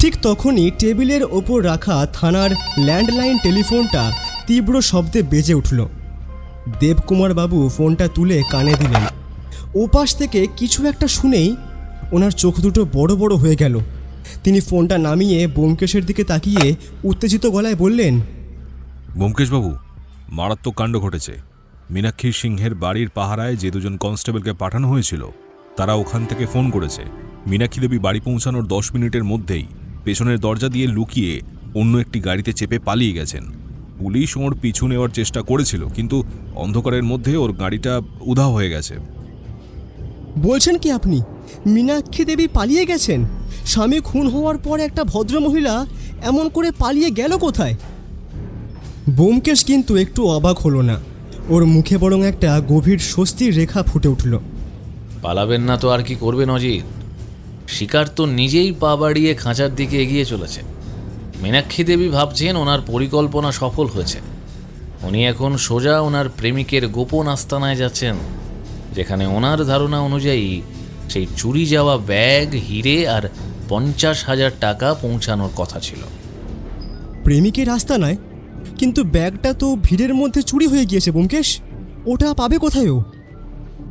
ঠিক তখনই টেবিলের ওপর রাখা থানার ল্যান্ডলাইন টেলিফোনটা তীব্র শব্দে বেজে উঠল। দেবকুমার বাবু ফোনটা তুলে কানে দিলেন। ওপাশ থেকে কিছু একটা শুনেই ওনার চোখ দুটো বড় বড় হয়ে গেল। তিনি ফোনটা নামিয়ে ব্যোমকেশের দিকে তাকিয়ে উত্তেজিত গলায় বললেন, ব্যোমকেশ বাবু, মারাত্মক কাণ্ড ঘটেছে। মীনাক্ষী সিংহের বাড়ির পাহারায় যে দুজন কনস্টেবলকে পাঠানো হয়েছিল তারা ওখান থেকে ফোন করেছে। মীনাক্ষী দেবী বাড়ি পৌঁছানোর 10 মিনিটের মধ্যেই পেছনের দরজা দিয়ে লুকিয়ে অন্য একটি গাড়িতে চেপে পালিয়ে গেছেন। পুলিশ ওর পিছু নেওয়ার চেষ্টা করেছিল, কিন্তু অন্ধকারের মধ্যে ওর গাড়িটা উধাও হয়ে গেছে। বলছেন কি আপনি? মীনাক্ষী দেবী পালিয়ে গেছেন? স্বামী খুন হওয়ার পর একটা ভদ্রমহিলা এমন করে পালিয়ে গেল কোথায়? ব্যোমকেশ কিন্তু একটু অবাক হলো না। ওর মুখে বরং একটা গভীর স্বস্তির রেখা ফুটে উঠল। পালাবেন না তো আর কি করবেন অজিত? শিকার তো নিজেই পা বাড়িয়ে খাঁচার দিকে এগিয়ে চলেছে। মীনাক্ষী দেবী ভাবছেন ওনার পরিকল্পনা সফল হয়েছে। উনি এখন সোজা ওনার প্রেমিকের গোপন আস্তানায় যাচ্ছেন, যেখানে ওনার ধারণা অনুযায়ী সেই চুরি যাওয়া ব্যাগ, হিরে আর 50,000 টাকা পৌঁছানোর কথা ছিল। প্রেমিকের আস্তানায়? কিন্তু ব্যাগটা তো ভিড়ের মধ্যে চুরি হয়ে গিয়েছে ব্যোমকেশ। ওটা পাবে কোথায় ও?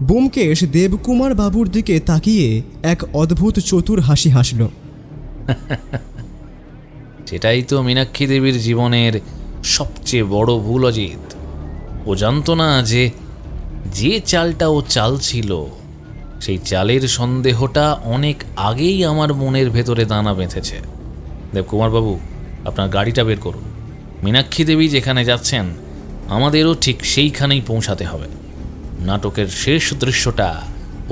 ব্যোমকেশ দেবকুমার বাবুর দিকে তাকিয়ে এক অদ্ভুত চতুর হাসি হাসল। সেটাই তো মীনাক্ষী দেবীর জীবনের সবচেয়ে বড় ভুল অজিত। ও জানতো না যে যে চালটা ও চাল ছিল, সেই চালের সন্দেহটা অনেক আগেই আমার মনের ভেতরে দানা বেঁধেছে। দেবকুমার বাবু, আপনার গাড়িটা বের করুন। মীনাক্ষী দেবী যেখানে যাচ্ছেন আমাদেরও ঠিক সেইখানেই পৌঁছাতে হবে। নাটকের শেষ দৃশ্যটা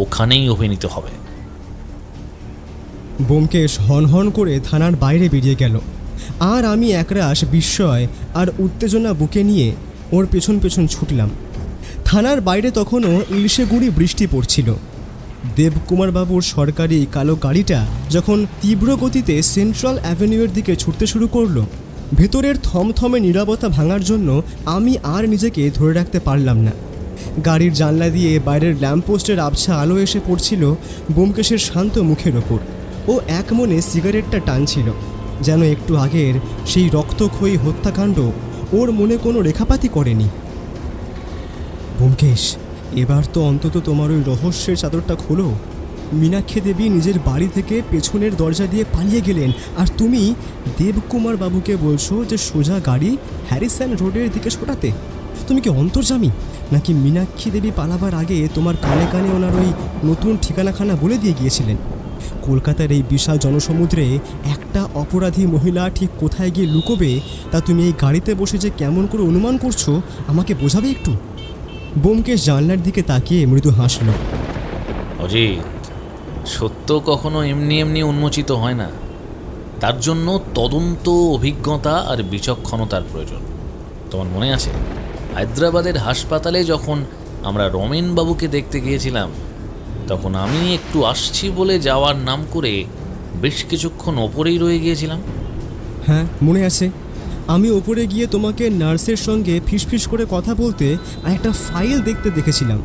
ওখানেই অভিনীত হবে। ব্যোমকেশ হনহন করে থানার বাইরে বেরিয়ে গেল, আর আমি একরাশ বিস্ময় আর উত্তেজনা বুকে নিয়ে ওর পেছন পেছন ছুটলাম। থানার বাইরে তখনও ইলশে গুঁড়ি বৃষ্টি পড়ছিল। দেবকুমার বাবুর সরকারি কালো গাড়িটা যখন তীব্র গতিতে সেন্ট্রাল অ্যাভিনিউয়ের দিকে ছুটতে শুরু করলো, ভেতরের থমথমে নীরবতা ভাঙার জন্য আমি আর নিজেকে ধরে রাখতে পারলাম না। গাড়ির জানলা দিয়ে বাইরের ল্যাম্পপোস্টের আবছা আলো এসে পড়ছিল ব্যোমকেশের শান্ত মুখের ওপর। ও এক মনে সিগারেটটা টানছিল, যেন একটু আগের সেই রক্তক্ষয়ী হত্যাকাণ্ড ওর মনে কোনো রেখাপাতই করেনি। ব্যোমকেশ, এবার তো অন্তত তোমার ওই রহস্যের চাদরটা খোলো। মীনাক্ষী দেবী নিজের বাড়ি থেকে পেছনের দরজা দিয়ে পালিয়ে গেলেন, আর তুমি দেবকুমার বাবুকে বলছো যে সোজা গাড়ি হ্যারিসন রোডের দিকে ছোটাতে। তুমি কি অন্তর্যামী, নাকি মীনাক্ষী দেবী পালাবার আগে তোমার কানে কানে ওনার ওই নতুন ঠিকানাখানা বলে দিয়ে গিয়েছিলেন? কলকাতার এই বিশাল জনসমুদ্রে একটা অপরাধী মহিলা ঠিক কোথায় গিয়ে লুকোবে তা তুমি এই গাড়িতে বসে যে কেমন করে অনুমান করছো আমাকে বোঝাবে একটু? ব্যোমকেশ জানলার দিকে তাকিয়ে মৃদু হাসল। অজিত, সত্য কখনো এমনি এমনি উন্মোচিত হয় না। তার জন্য তদন্ত, অভিজ্ঞতা আর বিচক্ষণতার প্রয়োজন। তোমার মনে আছে হায়দ্রাবাদের হাসপাতালে যখন আমরা রমেনবাবুকে দেখতে গিয়েছিলাম, তখন আমি একটু আসছি বলে যাওয়ার নাম করে বেশ কিছুক্ষণ ওপরেই রয়ে গিয়েছিলাম? হ্যাঁ, মনে আছে। আমি ওপরে গিয়ে তোমাকে নার্সের সঙ্গে ফিসফিস করে কথা বলতে আর একটা ফাইল দেখতে দেখেছিলাম,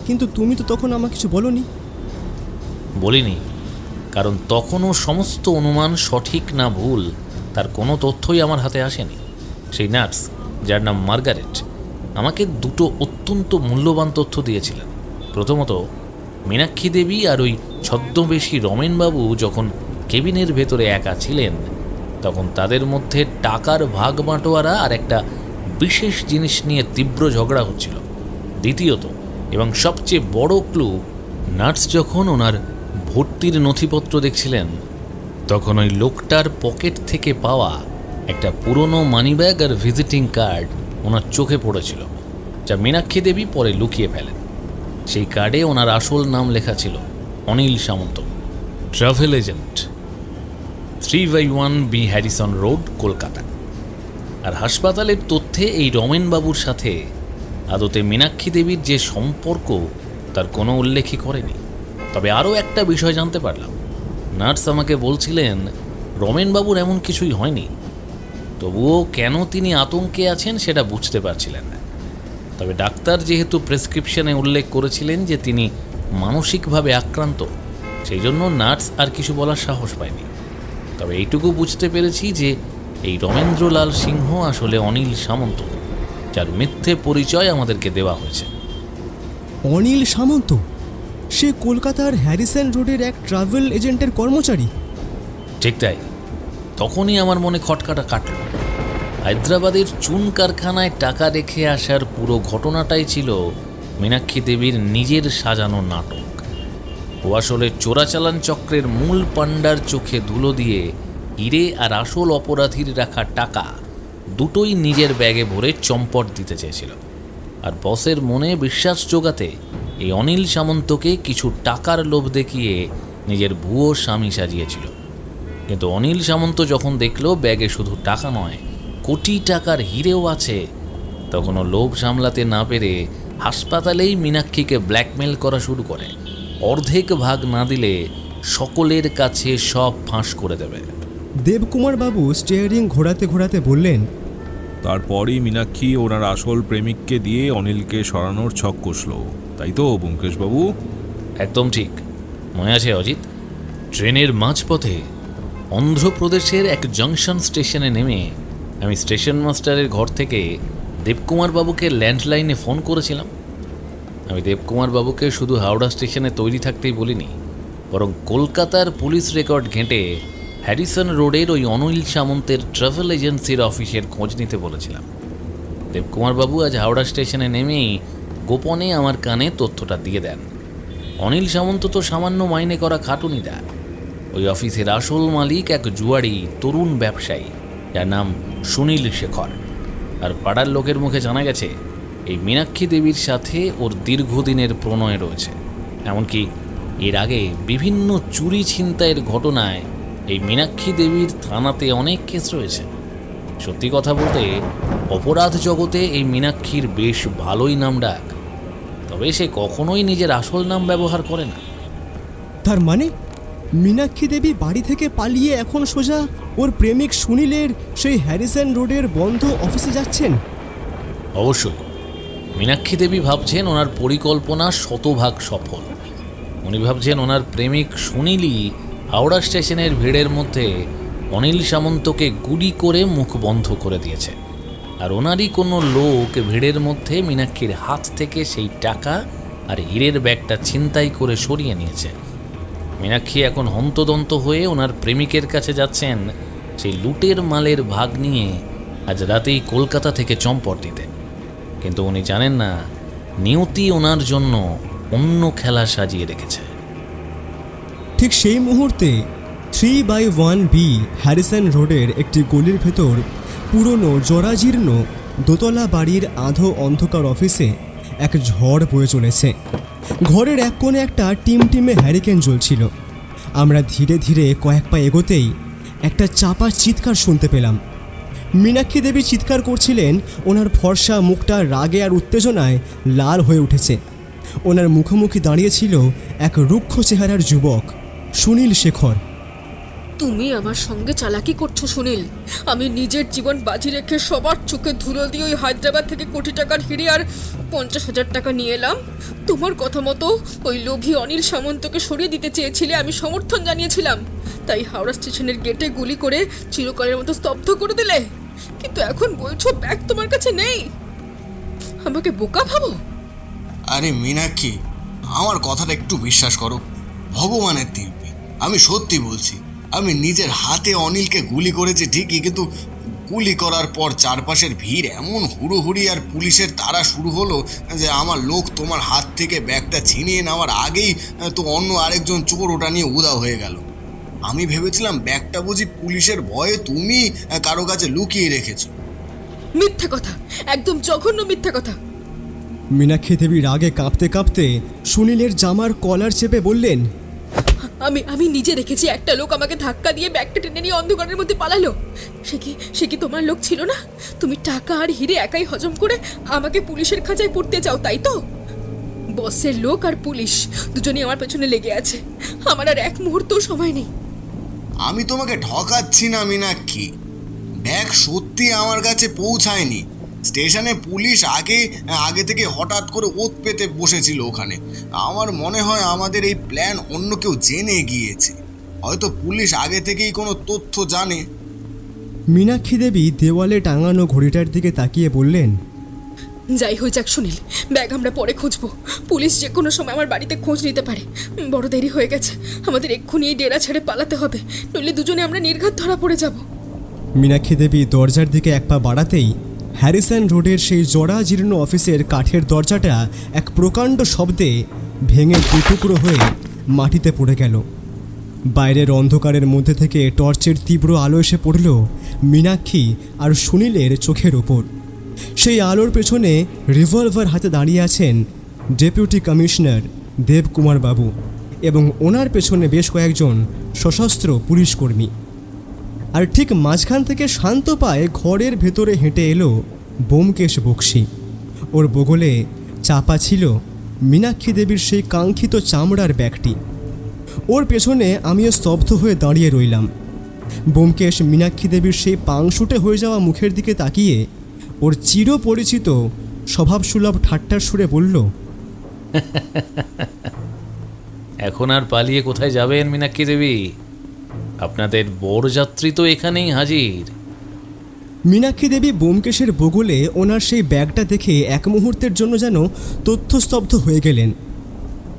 কিন্তু তুমি তো তখন আমাকে কিছু বলোনি। বলিনি, কারণ তখনও সমস্ত অনুমান সঠিক না ভুল তার কোনো তথ্যই আমার হাতে আসেনি। সেই নার্স, যার নাম মার্গারেট, আমাকে দুটো অত্যন্ত মূল্যবান তথ্য দিয়েছিলেন। প্রথমত, মীনাক্ষী দেবী আর ওই ছদ্মবেশী রমেনবাবু যখন কেবিনের ভেতরে একা ছিলেন, তখন তাদের মধ্যে টাকার ভাগ বাঁটোয়ারা আর একটা বিশেষ জিনিস নিয়ে তীব্র ঝগড়া হচ্ছিল। দ্বিতীয়ত, এবং সবচেয়ে বড় ক্লু, নার্স যখন ওনার ভর্তির নথিপত্র দেখছিলেন, তখন ওই লোকটার পকেট থেকে পাওয়া একটা পুরনো মানিব্যাগ আর ভিজিটিং কার্ড ওনার চোখে পড়েছিল, যা মীনাক্ষী দেবী পরে লুকিয়ে ফেলেন। সেই কার্ডে ওনার আসল নাম লেখা ছিল Anil Samanta, travel agent, 3/1 B Harrison road, Kolkata. আর হাসপাতালের তথ্যে এই রমেনবাবুর সাথে আদতে মীনাক্ষী দেবীর যে সম্পর্ক তার কোনো উল্লেখই করেনি। তবে আরও একটা বিষয় জানতে পারলাম। নার্স আমাকে বলছিলেন রমেনবাবুর এমন কিছুই হয়নি, তবুও কেন তিনি আতঙ্কে আছেন সেটা বুঝতে পারছিলেন না। তবে ডাক্তার যেহেতু প্রেসক্রিপশনে উল্লেখ করেছিলেন যে তিনি মানসিকভাবে আক্রান্ত, সেই জন্য নার্স আর কিছু বলার সাহস পায়নি। তবে এইটুকু বুঝতে পেরেছি যে এই রমেন্দ্রলাল সিংহ আসলে অনিল সামন্ত, যার মিথ্যে পরিচয় আমাদেরকে দেওয়া হয়েছে। অনিল সামন্ত? সে কলকাতার হ্যারিসন রোডের এক ট্রাভেল এজেন্টের কর্মচারী? ঠিক তাই। তখনই আমার মনে খটকাটা কাটল। হায়দ্রাবাদের চুন কারখানায় টাকা রেখে আসার পুরো ঘটনাটাই ছিল মীনাক্ষী দেবীর নিজের সাজানো নাটক। ও আসলে চোরাচালান চক্রের মূল পাণ্ডার চোখে ধুলো দিয়ে হিরে আর আসল অপরাধীর রাখা টাকা দুটোই নিজের ব্যাগে ভরে চম্পট দিতে চেয়েছিল। আর বসের মনে বিশ্বাস জোগাতে এই অনিল সামন্তকে কিছু টাকার লোভ দেখিয়ে নিজের ভুয়ো স্বামী সাজিয়েছিল। কিন্তু অনিল সামন্ত যখন দেখলো ব্যাগে শুধু টাকা নয়, কোটি টাকার হিরেও আছে, তখনও লোভ সামলাতে না পেরে হাসপাতালেই মীনাক্ষীকে ব্ল্যাকমেল করা শুরু করে। অর্ধেক ভাগ না দিলে সকলের কাছে সব ফাঁস করে দেবে। দেবকুমার বাবু স্টিয়ারিং ঘোরাতে ঘোরাতে বললেন, তারপরই মীনাক্ষী ওনার আসল প্রেমিককে দিয়ে অনিলকে সরানোর ছক কষল, তাই তো ব্যোমকেশবাবু? একদম ঠিক। মনে আছে অজিত, ট্রেনের মাঝপথে অন্ধ্রপ্রদেশের এক জংশন স্টেশনে নেমে আমি স্টেশন মাস্টারের ঘর থেকে দেবকুমার বাবুকে ল্যান্ডলাইনে ফোন করেছিলাম। আমি দেবকুমার বাবুকে শুধু হাওড়া স্টেশনে তৈরি থাকতেই বলিনি, বরং কলকাতার পুলিশ রেকর্ড ঘেঁটে হ্যারিসন রোডের ওই অনিল সামন্তের ট্রাভেল এজেন্সির অফিসের খোঁজ নিতে বলেছিলাম। দেবকুমার বাবু আজ হাওড়া স্টেশনে নেমেই গোপনে আমার কানে তথ্যটা দিয়ে দেন। অনিল সামন্ত তো সামান্য মাইনে করা খাটুনি দেয়। ওই অফিসের আসল মালিক এক জুয়ারি তরুণ ব্যবসায়ী, যার নাম সুনীল শেখর। আর পাড়ার লোকের মুখে জানা গেছে এই মীনাক্ষী দেবীর সাথে ওর দীর্ঘদিনের প্রণয় রয়েছে। এমনকি এর আগে বিভিন্ন চুরি ছিনতাইয়ের ঘটনায় এই মীনাক্ষী দেবীর থানাতে অনেক কেস রয়েছে। সত্যি কথা বলতে অপরাধ জগতে এই মীনাক্ষীর বেশ ভালোই নাম ডাক, তবে সে কখনোই নিজের আসল নাম ব্যবহার করে না। তার মানে মীনাক্ষী দেবী বাড়ি থেকে পালিয়ে এখন সোজা ওর প্রেমিক সুনীলের সেই হ্যারিসন রোডের বন্ধ অফিসে যাচ্ছেন? অবশ্যই। মীনাক্ষী দেবী ভাবছেন ওনার পরিকল্পনা শতভাগ সফল। উনি ভাবছেন ওনার প্রেমিক সুনীলই হাওড়া স্টেশনের ভিড়ের মধ্যে অনিল সামন্তকে গুলি করে মুখ বন্ধ করে দিয়েছে। আর ওনারই কোনো লোক ভিড়ের মধ্যে মীনাক্ষীর হাত থেকে সেই টাকা আর হীরের ব্যাগটা ছিনতাই করে সরিয়ে নিয়েছে। মীনাক্ষী এখন হন্তদন্ত হয়ে ওনার প্রেমিকের কাছে যাচ্ছেন সেই লুটের মালের ভাগ নিয়ে আজ রাতেই কলকাতা থেকে চম্পট দিতে। কিন্তু উনি জানেন না নিয়তি ওনার জন্য অন্য খেলা সাজিয়ে রেখেছে। ঠিক সেই মুহূর্তে 3/1B হ্যারিসন রোডের একটি গলির ভেতর পুরনো জরাজীর্ণ দোতলা বাড়ির আধো অন্ধকার অফিসে এক ঝড় বয়ে চলেছে। ঘরের এক কোণে একটা টিমটিমে হ্যারিকেন জ্বলছিল। আমরা ধীরে ধীরে কয়েক পা এগোতেই একটা চাপা চিৎকার শুনতে পেলাম। মীনাক্ষী দেবী চিৎকার করছিলেন। ওনার ফর্সা মুখটা রাগে আর উত্তেজনায় লাল হয়ে উঠেছে। ওনার মুখোমুখি দাঁড়িয়েছিল এক রুক্ষ চেহারার যুবক, সুনীল শেখর। তুমি আমার সঙ্গে চালাকি করছো সুনীল। আমি নিজের জীবন বাজি রেখে সবার চোখে ধুলো দিয়ে ওই হায়দ্রাবাদ থেকে কোটি টাকার হিরে আর 50,000 টাকা নিয়ে এলাম। তোমার কথা মতো ওই লোভী অনিল সামন্তকে সরিয়ে দিতে চেয়েছিলে, আমি সমর্থন জানিয়েছিলাম। তাই হাওড়া স্টেশনের গেটে গুলি করে চিরকালের মতো স্তব্ধ করে দিলে। কিন্তু এখন বলছো ব্যাগ তোমার কাছে নেই। আমাকে বোকা ভাবো? আরে মীনাক্ষী, আমার কথাটা একটু বিশ্বাস করো। ভগবানের দিব্যি, আমি সত্যি বলছি। আমি নিজের হাতে অনিলকে গুলি করেছি ঠিকই, কিন্তু গুলি করার পর চারপাশের ভিড় এমন হুড়োহুড়ি আর পুলিশের তাড়া শুরু হলো যে আমার লোক তোমার হাত থেকে ব্যাগটা ছিনিয়ে নেওয়ার আগেই তো অন্য আরেকজন চোর ওটা নিয়ে উধাও হয়ে গেল। আমি ভেবেছিলাম ব্যাগটা বুঝি পুলিশের ভয়ে তুমি কারো কাছে লুকিয়ে রেখেছো। মিথ্যা কথা, একদম জঘন্য মিথ্যা কথা। মীনাক্ষী দেবী রাগে কাঁপতে কাঁপতে সুনীলের জামার কলার চেপে বললেন, আমি নিজে রেখেছি। একটা লোক আমাকে ধাক্কা দিয়ে ব্যাগটা টেনে নিয়ে অন্ধকারের মধ্যে পালালো। সে কি তোমার লোক ছিল না? তুমি টাকা আর হিরে একাই হজম করে আমাকে পুলিশের খাঁচায় পড়তে চাও, তাই তো? বসের লোক আর পুলিশ দুজনেই আমার পেছনে লেগে আছে। আমার আর এক মুহূর্তও সময় নেই। আমি তোমাকে ঠকাচ্ছি না মীনাক্ষী, ব্যাগ সত্যি আমার কাছে পৌঁছায়নি। স্টেশনে পুলিশ আগে থেকে হঠাৎ করে ওত পেতে বসেছিল ওখানে। আমার মনে হয় আমাদের এই প্ল্যান অন্য কেউ জেনে গিয়েছে। হয়তো পুলিশ আগে থেকেই কোনো তথ্য জানে। মীনাক্ষী দেবী দেওয়ালে টাঙানো ঘড়িটার দিকে তাকিয়ে বললেন, যাই হয়ে যাক সুনীল, ব্যাগ আমরা পরে খুঁজবো। পুলিশ যে কোনো সময় আমার বাড়িতে খোঁজ নিতে পারে। বড় দেরি হয়ে গেছে, আমাদের এক্ষুনি এই ডেরা ছেড়ে পালাতে হবে, নইলে দুজনে আমরা নির্ঘাত ধরা পড়ে যাব। মীনাক্ষী দেবী দরজার দিকে এক পা বাড়াতেই হ্যারিসন রোডের সেই জরাজীর্ণ অফিসের কাঠের দরজাটা এক প্রকাণ্ড শব্দে ভেঙে দুটুকরো হয়ে মাটিতে পড়ে গেল। বাইরের অন্ধকারের মধ্যে থেকে টর্চের তীব্র আলো এসে পড়ল মীনাক্ষী আর সুনীলের চোখের ওপর। সেই আলোর পেছনে রিভলভার হাতে দাঁড়িয়ে আছেন ডেপুটি কমিশনার দেবকুমার বাবু এবং ওনার পেছনে বেশ কয়েকজন সশস্ত্র পুলিশকর্মী। আর ঠিক মাঝখান থেকে শান্ত পায়ে ঘরের ভেতরে হেঁটে এলো ব্যোমকেশ বক্সী। ওর বগলে চাপা ছিল মীনাক্ষী দেবীর সেই কাঙ্ক্ষিত চামড়ার ব্যাগটি। ওর পেছনে আমিও স্তব্ধ হয়ে দাঁড়িয়ে রইলাম। ব্যোমকেশ মীনাক্ষী দেবীর সেই পাংশুটে হয়ে যাওয়া মুখের দিকে তাকিয়ে ওর চিরপরিচিত স্বভাবসুলভ ঠাট্টার সুরে বলল, এখন আর পালিয়ে কোথায় যাবেন মীনাক্ষী দেবী? আপনাদের বরযাত্রী তো এখানেই হাজির। মীনাক্ষী দেবী ব্যোমকেশের বগলে ওনার সেই ব্যাগটা দেখে এক মুহূর্তের জন্য যেন তথ্যস্তব্ধ হয়ে গেলেন।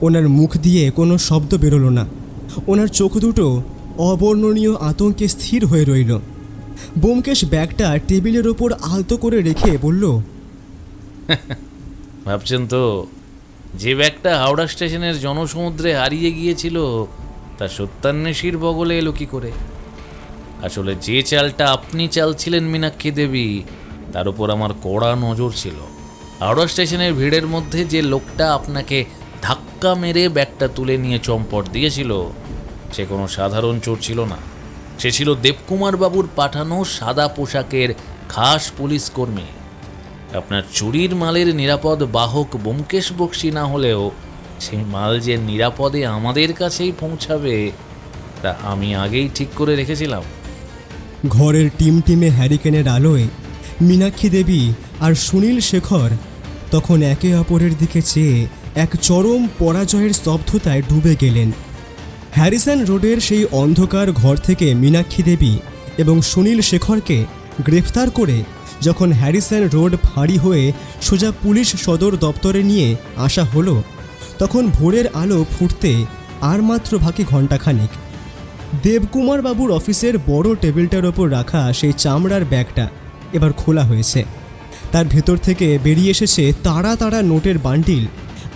ওনার মুখ দিয়ে কোনো শব্দ বেরোলো না। ওনার চোখ দুটো অবর্ণনীয় আতঙ্কে স্থির হয়ে রইল। ব্যোমকেশ ব্যাগটা টেবিলের ওপর আলতো করে রেখে বলল, ভাবছেন তো যে ব্যাগটা হাওড়া স্টেশনের জনসমুদ্রে হারিয়ে গিয়েছিল তা সত্যান্বেষীর বগলে এলো কি করে? আসলে যে চালটা আপনি চালছিলেন মীনাক্ষী দেবী, তার উপর আমার কড়া নজর ছিল। হাওড়া স্টেশনের ভিড়ের মধ্যে যে লোকটা আপনাকে ধাক্কা মেরে ব্যাগটা তুলে নিয়ে চম্পট দিয়েছিল, সে কোনো সাধারণ চোর ছিল না। সে ছিল দেবকুমার বাবুর পাঠানো সাদা পোশাকের খাস পুলিশ কর্মী। আপনার চুরির মালের নিরাপদ বাহক ব্যোমকেশ বক্সী না হলেও সেই মাল যে নিরাপদে আমাদের কাছেই পৌঁছাবে তা আমি আগেই ঠিক করে রেখেছিলাম। ঘরের টিমটিমে হ্যারিকেনের আলোয় মীনাক্ষী দেবী আর সুনীল শেখর তখন একে অপরের দিকে চেয়ে এক চরম পরাজয়ের স্তব্ধতায় ডুবে গেলেন। হ্যারিসন রোডের সেই অন্ধকার ঘর থেকে মীনাক্ষী দেবী এবং সুনীল শেখরকে গ্রেফতার করে যখন হ্যারিসন রোড ফাঁড়ি হয়ে সোজা পুলিশ সদর দপ্তরে নিয়ে আসা হলো, তখন ভোরের আলো ফুটতে আর মাত্র বাকি ঘণ্টাখানেক। দেবকুমার বাবুর অফিসের বড় টেবিলটার ওপর রাখা সেই চামড়ার ব্যাগটা এবার খোলা হয়েছে। তার ভেতর থেকে বেরিয়ে এসেছে তাড়া তাড়া নোটের বান্ডিল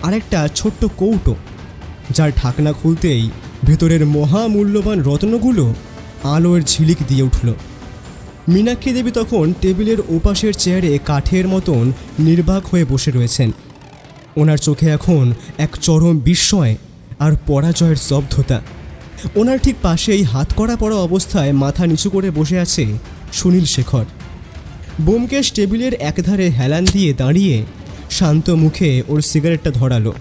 আর একটা ছোট্ট কৌটো, যার ঢাকনা খুলতেই ভেতরের মহামূল্যবান রত্নগুলো আলোর ঝিলিক দিয়ে উঠল। মীনাক্ষী দেবী তখন টেবিলের ওপাশের চেয়ারে কাঠের মতন নির্বাক হয়ে বসে রয়েছেন। ওনার চোখে এখন এক চরম বিস্ময় আর পরাজয়ের স্তব্ধতা। ওনার ঠিক পাশেই হাতকড়া পরা অবস্থায় মাথা নিচু করে বসে আছে সুনীল শেখর। ব্যোমকেশ টেবিলের একধারে হেলান দিয়ে দাঁড়িয়ে শান্ত মুখে ওর সিগারেটটা ধরালো।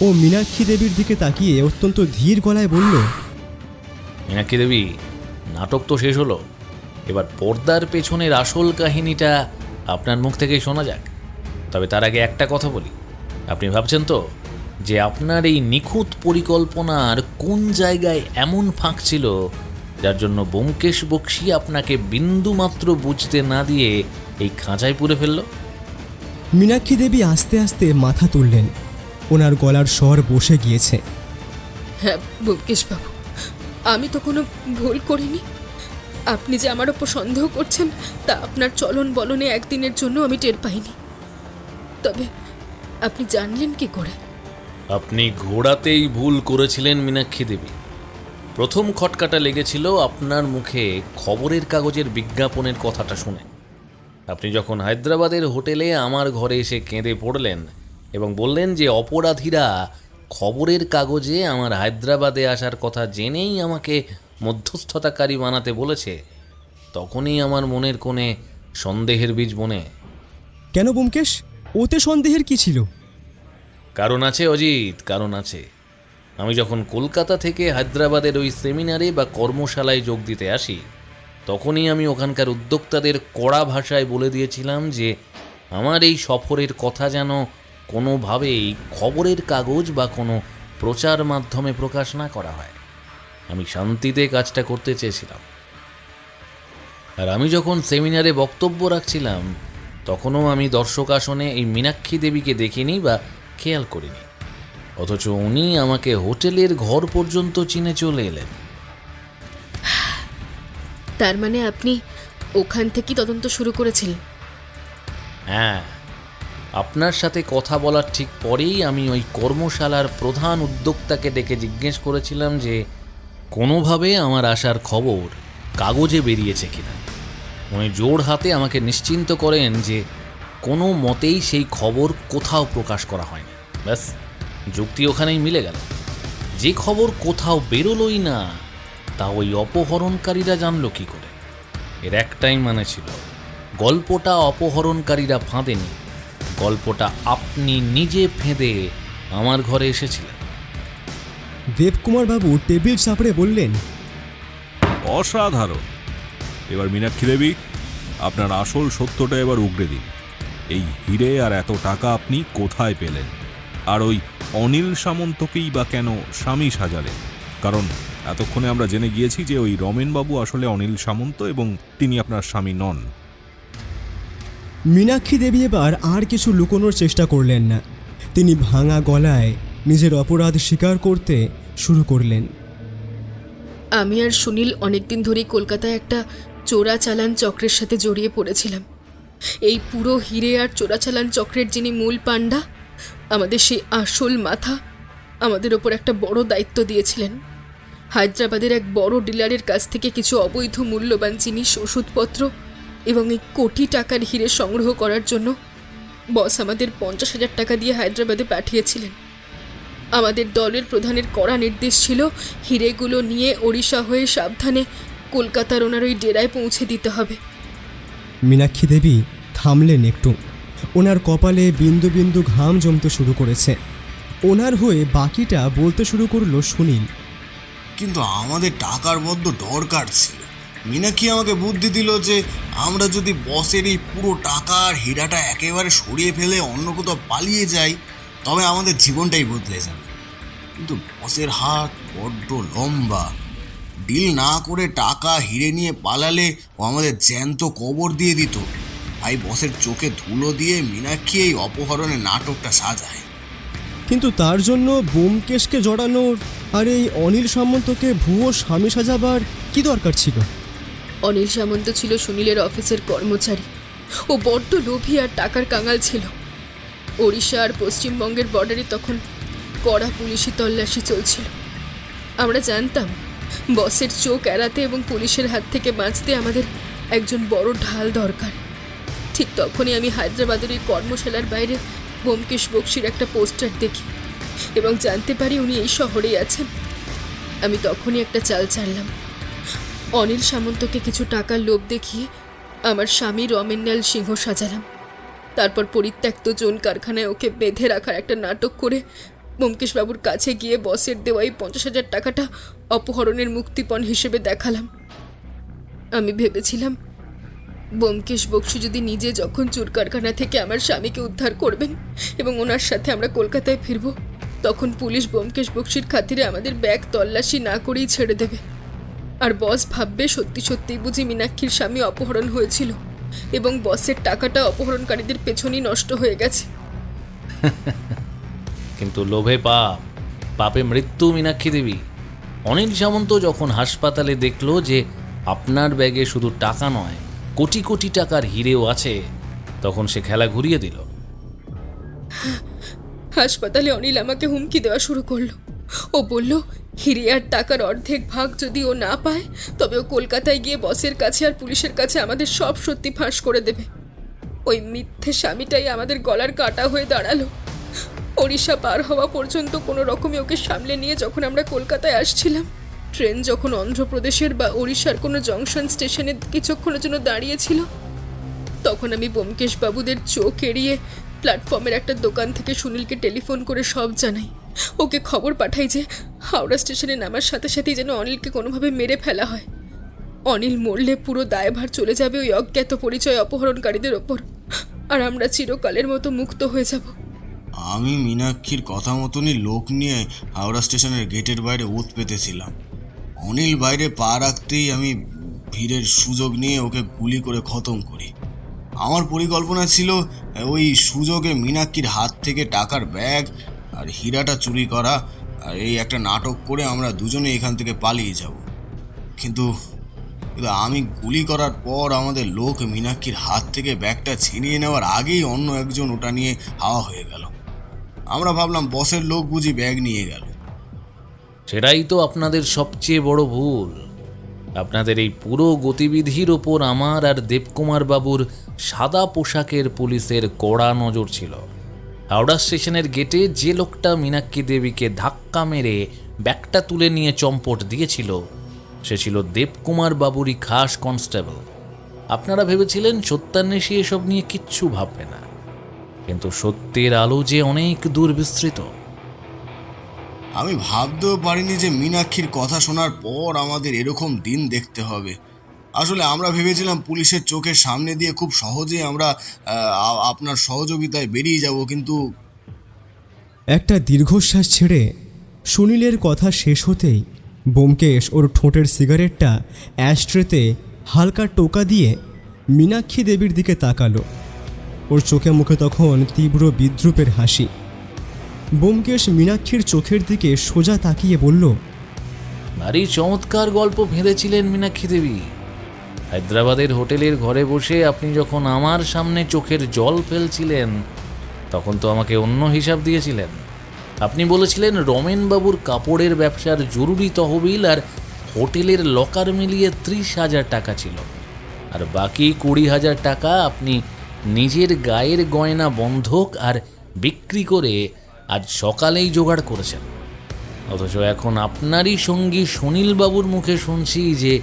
ও মীনাক্ষী দেবীর দিকে তাকিয়ে অত্যন্ত ধীর গলায় বলল, মীনাক্ষী দেবী, নাটক তো শেষ হলো, এবার পর্দার পেছনের আসল কাহিনীটা আপনার মুখ থেকেই শোনা যাক। তবে তার আগে একটা কথা বলি, আপনি ভাবছেন তো যে আপনার এই নিখুঁত পরিকল্পনার কোন জায়গায় এমন ফাঁক ছিল যার জন্য ব্যোমকেশ বক্সী আপনাকে বিন্দুমাত্র বুঝতে না দিয়ে এই খাঁচায় পুরে ফেলল? মীনাক্ষী দেবী আস্তে আস্তে মাথা তুললেন। ওনার গলার স্বর বসে গিয়েছে। হ্যাঁ ব্যোমকেশ বাবু, আমি তো কোনো ভুল করিনি। আপনি যে আমার ওপর সন্দেহ করছেন তা আপনার চলন বলনে একদিনের জন্য আমি টের পাইনি। তবে আপনি জানলেন কি করে? আপনি ঘোড়াতেই ভুল করেছিলেন মীনাক্ষী দেবী। প্রথম খটকাটা লেগেছিল আপনার মুখে খবরের কাগজের বিজ্ঞাপনের কথাটা শুনে। আপনি যখন হায়দ্রাবাদের হোটেলে আমার ঘরে এসে কেঁদে পড়লেন এবং বললেন যে অপরাধীরা খবরের কাগজে আমার হায়দ্রাবাদে আসার কথা জেনেই আমাকে মধ্যস্থতাকারী বানাতে বলেছে, তখনই আমার মনের কোণে সন্দেহের বীজ বনে। কেন ব্যোমকেশ, ওতে সন্দেহের কি ছিল? কারণ আছে অজিত, কারণ আছে। আমি যখন কলকাতা থেকে হায়দ্রাবাদের ওই সেমিনারে বা কর্মশালায় যোগ দিতে আসি, তখনই আমি ওখানকার উদ্যোক্তাদের কড়া ভাষায় বলে দিয়েছিলাম যে আমার এই সফরের কথা যেন কোনোভাবেই খবরের কাগজ বা কোনো প্রচার মাধ্যমে প্রকাশ না করা হয়। আমি শান্তিতে কাজটা করতে চেয়েছিলাম। আর আমি যখন সেমিনারে বক্তব্য রাখছিলাম, তখনও আমি দর্শক আসনে এই মীনাক্ষী দেবীকে দেখিনি বা খেয়াল করিনি, অথচ উনি আমাকে হোটেলের ঘর পর্যন্ত চিনে চলে এলেন। তার মানে আপনি ওখান থেকেই তদন্ত শুরু করেছিলেন? হ্যাঁ, আপনার সাথে কথা বলার ঠিক পরেই আমি ওই কর্মশালার প্রধান উদ্যোক্তাকে ডেকে জিজ্ঞেস করেছিলাম যে কোনোভাবে আমার আসার খবর কাগজে বেরিয়েছে কিনা। উনি জোর হাতে আমাকে নিশ্চিন্ত করেন যে কোনো মতেই সেই খবর কোথাও প্রকাশ করা হয়নি। ব্যাস, যুক্তি ওখানেই মিলে গেল। যে খবর কোথাও বেরোলোই না, তা ওই অপহরণকারীরা জানলো কি করে? এর একটাই মানে ছিল, গল্পটা অপহরণকারীরা ফাঁদেনি, গল্পটা আপনি নিজে ফেঁদে আমার ঘরে এসেছিলেন। দেবকুমার বাবু টেবিল চাপড়ে বললেন, অসাধারণ। এবার মীনাক্ষী দেবী, আপনার আসল সত্যটা এবার উগড়ে দিন। এই হিরে আর এত টাকা আপনি কোথায় পেলেন? আর ওই অনিল সামন্তকেই বা কেন স্বামী সাজালেন? কারণ এতক্ষণে আমরা জেনে গিয়েছি যে ওই রমেনবাবু আসলে অনিল সামন্ত এবং তিনি আপনার স্বামী নন। মীনাক্ষী দেবী এবার আর কিছু লুকোনোর চেষ্টা করলেন না। তিনি ভাঙা গলায় নিজের অপরাধ স্বীকার করতে শুরু করলেন। আমি আর সুনীল অনেকদিন ধরেই কলকাতায় একটা চোরাচালান চক্রের সাথে জড়িয়ে পড়েছিলাম। এই পুরো হিরে আর চোরাচালান চক্রের যিনি মূল পাণ্ডা, আমাদের সেই আসল মাথা, আমাদের ওপর একটা বড় দায়িত্ব দিয়েছিলেন। হায়দ্রাবাদের এক বড় ডিলারের কাছ থেকে কিছু অবৈধ মূল্যবান জিনিস, ওষুধপত্র এবং এই কোটি টাকার হিরে সংগ্রহ করার জন্য বস আমাদের 50,000 টাকা দিয়ে হায়দ্রাবাদে পাঠিয়েছিলেন। আমাদের দলের প্রধানের কড়া নির্দেশ ছিল হিরেগুলো নিয়ে ওড়িশা হয়ে সাবধানে কলকাতার ওনার ওই ডেরায় পৌঁছে দিতে হবে। মীনাক্ষী দেবী থামলেন একটু। ওনার কপালে বিন্দু বিন্দু ঘাম জমতে শুরু করেছে। ওনার হয়ে বাকিটা বলতে শুরু করলো সুনীল। কিন্তু আমাদের টাকার বড্ড দরকার ছিল। মীনাক্ষী আমাকে বুদ্ধি দিল যে আমরা যদি বসের এই পুরো টাকা আর হীরাটা একেবারে সরিয়ে ফেলে অন্য কোথাও পালিয়ে যাই, তবে আমাদের জীবনটাই বদলে যাবে। কিন্তু বসের হাত বড্ড লম্বা। ডিল না করে টাকা হিরে নিয়ে পালালে ও আমাদের জ্যান্ত কবর দিয়ে দিত। তাই বসের চোখে ধুলো দিয়ে মীনাক্ষী এই অপহরণের নাটকটা সাজায়। কিন্তু তার জন্য ব্যোমকেশকে জড়ানোর আর এই অনিল সামন্তকে ভুয়ো স্বামী সাজাবার কি দরকার ছিল? অনিল সামন্ত ছিল সুনীলের অফিসের কর্মচারী। ও বড্ড লোভী আর টাকার কাঙাল ছিল। ওড়িশা আর পশ্চিমবঙ্গের বর্ডারে তখন কড়া পুলিশি তল্লাশি চলছিল। আমরা জানতাম বসের চোখ এড়াতে এবং পুলিশের হাত থেকে বাঁচতে আমাদের একজন বড় ঢাল দরকার। ঠিক তখনই আমি হায়দ্রাবাদের এই কর্মশালার বাইরে ব্যোমকেশ বক্সির একটা পোস্টার দেখি এবং জানতে পারি উনি এই শহরেই আছেন। আমি তখনই একটা চাল চাললাম। অনিল সামন্তকে কিছু টাকার লোভ দেখিয়ে আমার স্বামী রমেন্যাল সিংহ সাজালাম। তারপর পরিত্যক্ত জোন কারখানায় ওকে বেঁধে রাখার একটা নাটক করে ব্যোমকেশবাবুর কাছে গিয়ে বসের দেওয়া এই 50,000 টাকাটা অপহরণের মুক্তিপণ হিসেবে দেখালাম। আমি ভেবেছিলাম ব্যোমকেশ বক্সী যদি নিজে যখন চুর কারখানা থেকে আমার স্বামীকে উদ্ধার করবেন এবং ওনার সাথে আমরা কলকাতায় ফিরব, তখন পুলিশ ব্যোমকেশ বক্সীর খাতিরে আমাদের ব্যাগ তল্লাশি না করেই ছেড়ে দেবে। আর বস ভাববে সত্যি সত্যিই বুঝি মীনাক্ষীর স্বামী অপহরণ হয়েছিল এবং বসের টাকাটা অপহরণকারীদের পেছনেই নষ্ট হয়ে গেছে। কিন্তু লোভে পাপ, পাপে মৃত্যু। মীনাক্ষী দেবী, অনিল সামন্ত যখন হাসপাতালে দেখলো যে আপনার ব্যাগে শুধু টাকা নয়, কোটি কোটি টাকার হিরেও আছে, তখন সে খেলা ঘুরিয়ে দিল। হাসপাতালে অনিল আমাকে হুমকি দেওয়া শুরু করলো। ও বলল হিরে আর টাকার অর্ধেক ভাগ যদি ও না পায়, তবে ও কলকাতায় গিয়ে বসের কাছে আর পুলিশের কাছে আমাদের সব সত্যি ফাঁস করে দেবে। ওই মিথ্যে স্বামীটাই আমাদের গলার কাটা হয়ে দাঁড়ালো। ওড়িশা পার হওয়া পর্যন্ত কোনো রকমে ওকে সামলে নিয়ে যখন আমরা কলকাতায় আসছিলাম, ট্রেন যখন অন্ধ্রপ্রদেশের বা ওড়িশার কোনো জংশন স্টেশনে কিছুক্ষণের জন্য দাঁড়িয়েছিল, তখন আমি ব্যোমকেশ বাবুদের চোখ এড়িয়ে প্ল্যাটফর্মের একটা দোকান থেকে সুনীলকে টেলিফোন করে সব জানাই। ওকে খবর পাঠাই যে হাওড়া স্টেশনে নামার সাথে সাথেই যেন অনিলকে কোনোভাবে মেরে ফেলা হয়। অনিল মরলে পুরো দায়ভার চলে যাবে ওই অজ্ঞাত পরিচয় অপহরণকারীদের ওপর, আর আমরা চিরকালের মতো মুক্ত হয়ে যাব। আমি মীনাক্ষীর কথা মতনই লোক নিয়ে হাওড়া স্টেশনের গেটের বাইরে ওত পেতেছিলাম। অনিল বাইরে পা রাখতেই আমি ভিড়ের সুযোগ নিয়ে ওকে গুলি করে খতম করি। আমার পরিকল্পনা ছিল ওই সুযোগে মীনাক্ষীর হাত থেকে টাকার ব্যাগ আর হীরাটা চুরি করা, আর এই একটা নাটক করে আমরা দুজনে এখান থেকে পালিয়ে যাব। কিন্তু আমি গুলি করার পর আমাদের লোক মীনাক্ষীর হাত থেকে ব্যাগটা ছিনিয়ে নেওয়ার আগেই অন্য একজন ওটা নিয়ে হাওয়া হয়ে গেল। আমরা ভাবলাম বসের লোক বুঝি ব্যাগ নিয়ে গেল। সেটাই তো আপনাদের সবচেয়ে বড় ভুল। আপনাদের এই পুরো গতিবিধির ওপর আমার আর দেবকুমার বাবুর সাদা পোশাকের পুলিশের কড়া নজর ছিল। হাওড়া স্টেশনের গেটে যে লোকটা মীনাক্ষী দেবীকে ধাক্কা মেরে ব্যাগটা তুলে নিয়ে চম্পট দিয়েছিল সে ছিল দেবকুমার বাবুরই খাস কনস্টেবল। আপনারা ভেবেছিলেন সত্যান্বেষী এসব নিয়ে কিচ্ছু ভাববে না, কিন্তু সত্যের আলো যে অনেক দূর বিস্তৃত। আমি ভাবতেও পারিনি যে মীনাক্ষীর কথা শোনার পর আমাদের এরকম দিন দেখতে হবে। আসলে আমরা ভেবেছিলাম পুলিশের চোখের সামনে দিয়ে খুব সহজেই আমরা আপনার সহযোগিতায় বেরিয়ে যাব, কিন্তু একটা দীর্ঘশ্বাস ছেড়ে সুনীলের কথা শেষ হতেই ব্যোমকেশ ওর ঠোঁটের সিগারেটটা অ্যাশট্রেতে হালকা টোকা দিয়ে মীনাক্ষী দেবীর দিকে তাকালো। ওর চোখে মুখে তখন তীব্র বিদ্রূপের হাসি। ব্যোমকেশ মীনাক্ষীর চোখের দিকে সোজা তাকিয়ে বলল, ভারী চমৎকার গল্প ভেঁধেছিলেন মীনাক্ষী দেবী। হায়দ্রাবাদের হোটেলের ঘরে বসে আপনি যখন আমার সামনে চোখের জল ফেলছিলেন তখন তো আমাকে অন্য হিসাব দিয়েছিলেন। আপনি বলেছিলেন রমেনবাবুর কাপড়ের ব্যবসার জরুরি তহবিল আর হোটেলের লকার মিলিয়ে 30,000 টাকা ছিল, আর বাকি 20,000 টাকা আপনি নিজের গায়ের গয়না বন্ধক আর বিক্রি করে আজ সকালেই জোগাড় করেছেন। অথচ এখন আপনারই সঙ্গী সুনীলবাবুর মুখে শুনছি যে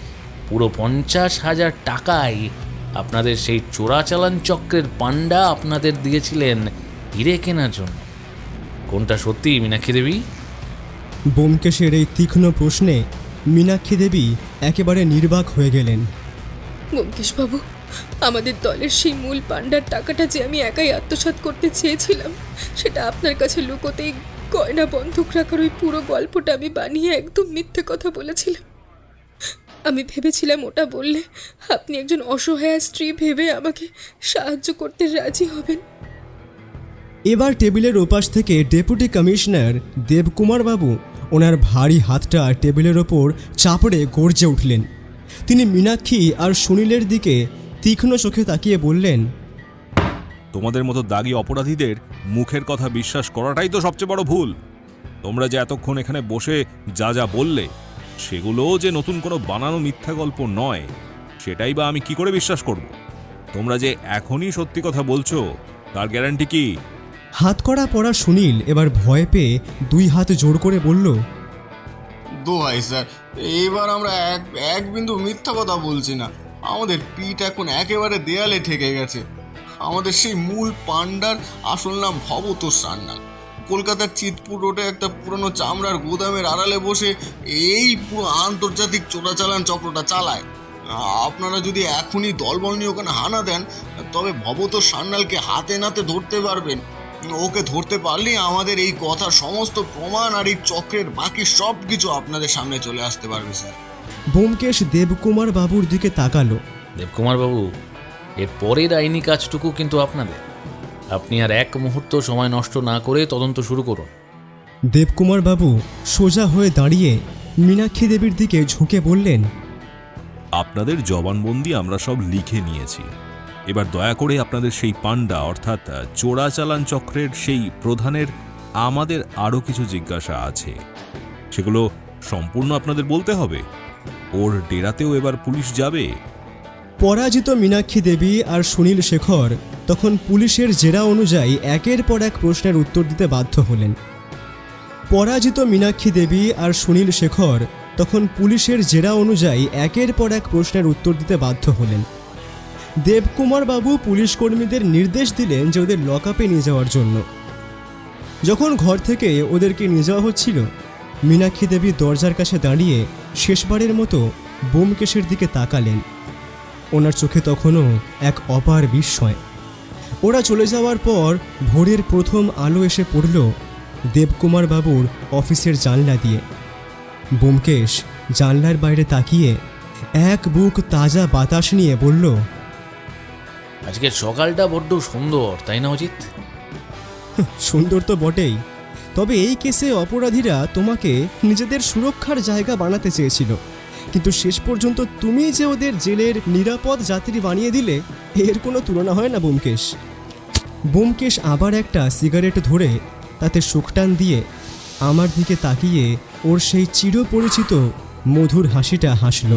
পুরো 50,000 টাকাই আপনাদের সেই চোরাচালান চক্রের পান্ডা আপনাদের দিয়েছিলেন হিরে কেনার জন্য। কোনটা সত্যি মীনাক্ষী দেবী? ব্যোমকেশের এই তীক্ষ্ণ প্রশ্নে মীনাক্ষী দেবী একেবারে নির্বাক হয়ে গেলেন। ব্যোমকেশবাবু, আমাদের দলের সেই মূল পান্ডার টাকাটা যে আমি একাই আত্মসাৎ করতে চেয়েছিলাম সেটা আপনার কাছে লুকোতেই গয়না বন্ধক রাখার ওই পুরো গল্পটা আমি বানিয়ে একদম মিথ্যে কথা বলেছিলাম। আমি ভেবেছিলাম ওটা বললে আপনি একজন অসহায় স্ত্রী ভেবে আমাকে সাহায্য করতে রাজি হবেন। এবার টেবিলের ওপাশ থেকে ডেপুটি কমিশনার দেবকুমার বাবু ওনার ভারী হাতটা টেবিলের ওপর চাপড়ে গর্জে উঠলেন। তিনি মীনাক্ষী আর সুনীলের দিকে তীক্ষ্ণ চোখে তাকিয়ে বললেন, তোমাদের মতো দাগী অপরাধীদের মুখের কথা বিশ্বাস করাটাই তো সবচেয়ে বড় ভুল। তোমরা যে এতক্ষণ এখানে বসে যা যা বললে সেগুলোও যে নতুন কোনো বানানো মিথ্যা গল্প নয় সেটাই বা আমি কি করে বিশ্বাস করব? তোমরা যে এখনই সত্যি কথা বলছো তার গ্যারান্টি কি? হাতকড়া পরা সুনীল এবার ভয় পেয়ে 2 হাত জোড় করে বলল, দোহাই স্যার, এবার আমরা এক বিন্দু মিথ্যা কথা বলছি না। আমাদের পিঠ এখন একেবারে দেয়ালে ঠেকে গেছে। আমাদের সেই মূল পান্ডার আসল নাম ভবতোষ সান্যাল। কলকাতার চিতপুর রোডে একটা পুরনো চামড়ার গোদামের আড়ালে বসে এই পুরো আন্তর্জাতিক চোরাচালান চক্রটা চালায়। আপনারা যদি এখনই দলবল নিয়ে ওখানে হানা দেন তবে ভবতোষ সান্যালকে হাতে নাতে ধরতে পারবেন। ওকে ধরতে পারলেই আমাদের এই কথার সমস্ত প্রমাণ আর এই চক্রের বাকি সব কিছু আপনাদের সামনে চলে আসতে পারবে স্যার। ব্যোমকেশ দেবকুমার বাবুর দিকে তাকালো। দেবকুমার বাবু, এর পরের আইনি কাজটুকু কিন্তু আপনাদের। আপনি আর এক মুহূর্ত সময় নষ্ট না করে তদন্ত শুরু করুন। দেবকুমার বাবু সোজা হয়ে দাঁড়িয়ে মীনাক্ষী দেবীর দিকে ঝুঁকে বললেন, আপনাদের জবানবন্দি আমরা সব লিখে নিয়েছি। এবার দয়া করে আপনাদের সেই পান্ডা অর্থাৎ চোরাচালান চক্রের সেই প্রধানের আমাদের আরও কিছু জিজ্ঞাসা আছে, সেগুলো সম্পূর্ণ আপনাদের বলতে হবে। ওর ডেরাতেও এবার পুলিশ যাবে। পরাজিত মীনাক্ষী দেবী আর সুনীল শেখর তখন পুলিশের জেরা অনুযায়ী একের পর এক প্রশ্নের উত্তর দিতে বাধ্য হলেন। পরাজিত মীনাক্ষী দেবী আর সুনীল শেখর তখন পুলিশের জেরা অনুযায়ী একের পর এক প্রশ্নের উত্তর দিতে বাধ্য হলেন। দেবকুমার বাবু পুলিশ কর্মীদের নির্দেশ দিলেন যে ওদের লকআপে নিয়ে যাওয়ার জন্য। যখন ঘর থেকে ওদেরকে নিয়ে যাওয়া হচ্ছিল, মীনাক্ষী দেবী দরজার কাছে দাঁড়িয়ে শেষবারের মতো ব্যোমকেশের দিকে তাকালেন। ওনার চোখে তখনও এক অপার বিস্ময়। ওরা চলে যাওয়ার পর ভোরের প্রথম আলো এসে পড়ল দেবকুমার বাবুর অফিসের জানলা দিয়ে। ব্যোমকেশ জানলার বাইরে তাকিয়ে এক বুক তাজা বাতাস নিয়ে বলল, আজকের সকালটা বড্ড সুন্দর, তাই না অজিত? সুন্দর তো বটেই, তবে এই কেসে অপরাধীরা তোমাকে নিজেদের সুরক্ষার জায়গা বানাতে চেয়েছিল, কিন্তু শেষ পর্যন্ত তুমি যে ওদের জেলের নিরাপদ যাত্রী বানিয়ে দিলে এর কোনো তুলনা হয় না ব্যোমকেশ। ব্যোমকেশ আবার একটা সিগারেট ধরে তাতে শুকটান দিয়ে আমার দিকে তাকিয়ে ওর সেই চিরপরিচিত মধুর হাসিটা হাসল।